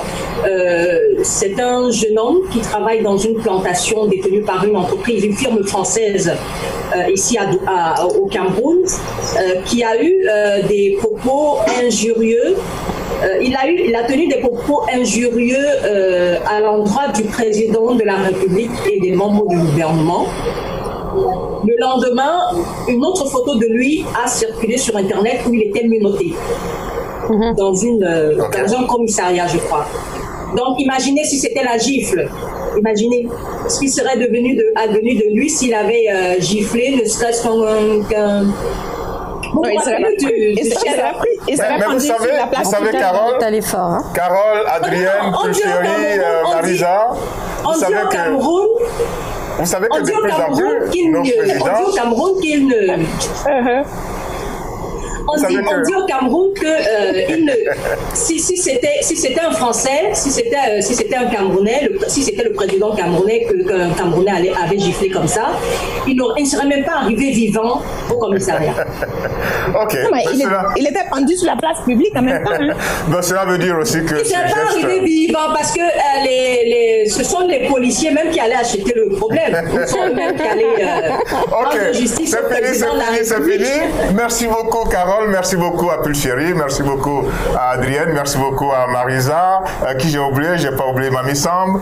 K: C'est un jeune homme qui travaille dans une plantation détenue par une entreprise, une firme française ici au Cameroun, qui a eu des propos injurieux. Il a tenu des propos injurieux à l'endroit du président de la République et des membres du gouvernement. Le lendemain, une autre photo de lui a circulé sur Internet où il était menotté dans un commissariat, je crois. Donc, imaginez si c'était la gifle. Imaginez ce qui serait advenu de lui s'il avait giflé, ne serait-ce qu'un...
C: il serait
A: mais vous savez, Carole, Carole, Adrienne, Pulchéri, Marisa, vous savez que de plus en plus, nos présidents...
K: On dit au Cameroun qu'il ne... On dit au Cameroun que si c'était un Français, si c'était un Camerounais, si c'était le président camerounais qu'un Camerounais avait giflé comme ça, il ne serait même pas arrivé vivant au commissariat.
A: Ok.
C: Il était pendu sur la place publique en même temps. Hein.
A: Ben, cela veut dire aussi que...
K: Il ne serait pas arrivé vivant parce que ce sont les policiers même qui allaient acheter le problème. Ce sont eux-mêmes qui allaient rendre justice au président de la République.
A: C'est fini. Merci beaucoup, Carole. parole. Merci beaucoup à Pulchéry, merci beaucoup à Adrienne, merci beaucoup à Marisa, qui j'ai oublié, j'ai pas oublié Mamie Samb.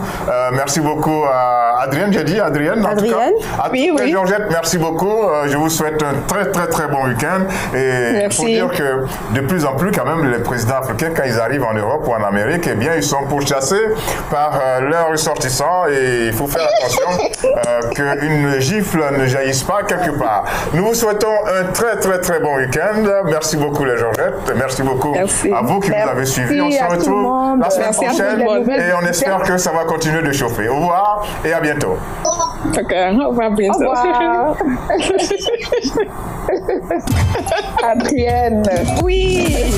A: Merci beaucoup à Adrienne, j'ai dit Adrienne.
B: Adrienne.
C: Oui.
A: Georgette, merci beaucoup. Je vous souhaite un très très très bon week-end. Et il faut dire que de plus en plus, quand même, les présidents africains, quand ils arrivent en Europe ou en Amérique, eh bien, ils sont pourchassés par leurs ressortissants et il faut faire attention qu'une gifle ne jaillisse pas quelque part. Nous vous souhaitons un très très très bon week-end. Merci beaucoup les Georgettes. Merci beaucoup à vous qui nous avez suivis. On se retrouve la semaine prochaine et on espère que ça va continuer de chauffer. Au revoir et à bientôt.
C: Ok, au revoir bientôt.
G: Au revoir. Adrienne.
C: Oui.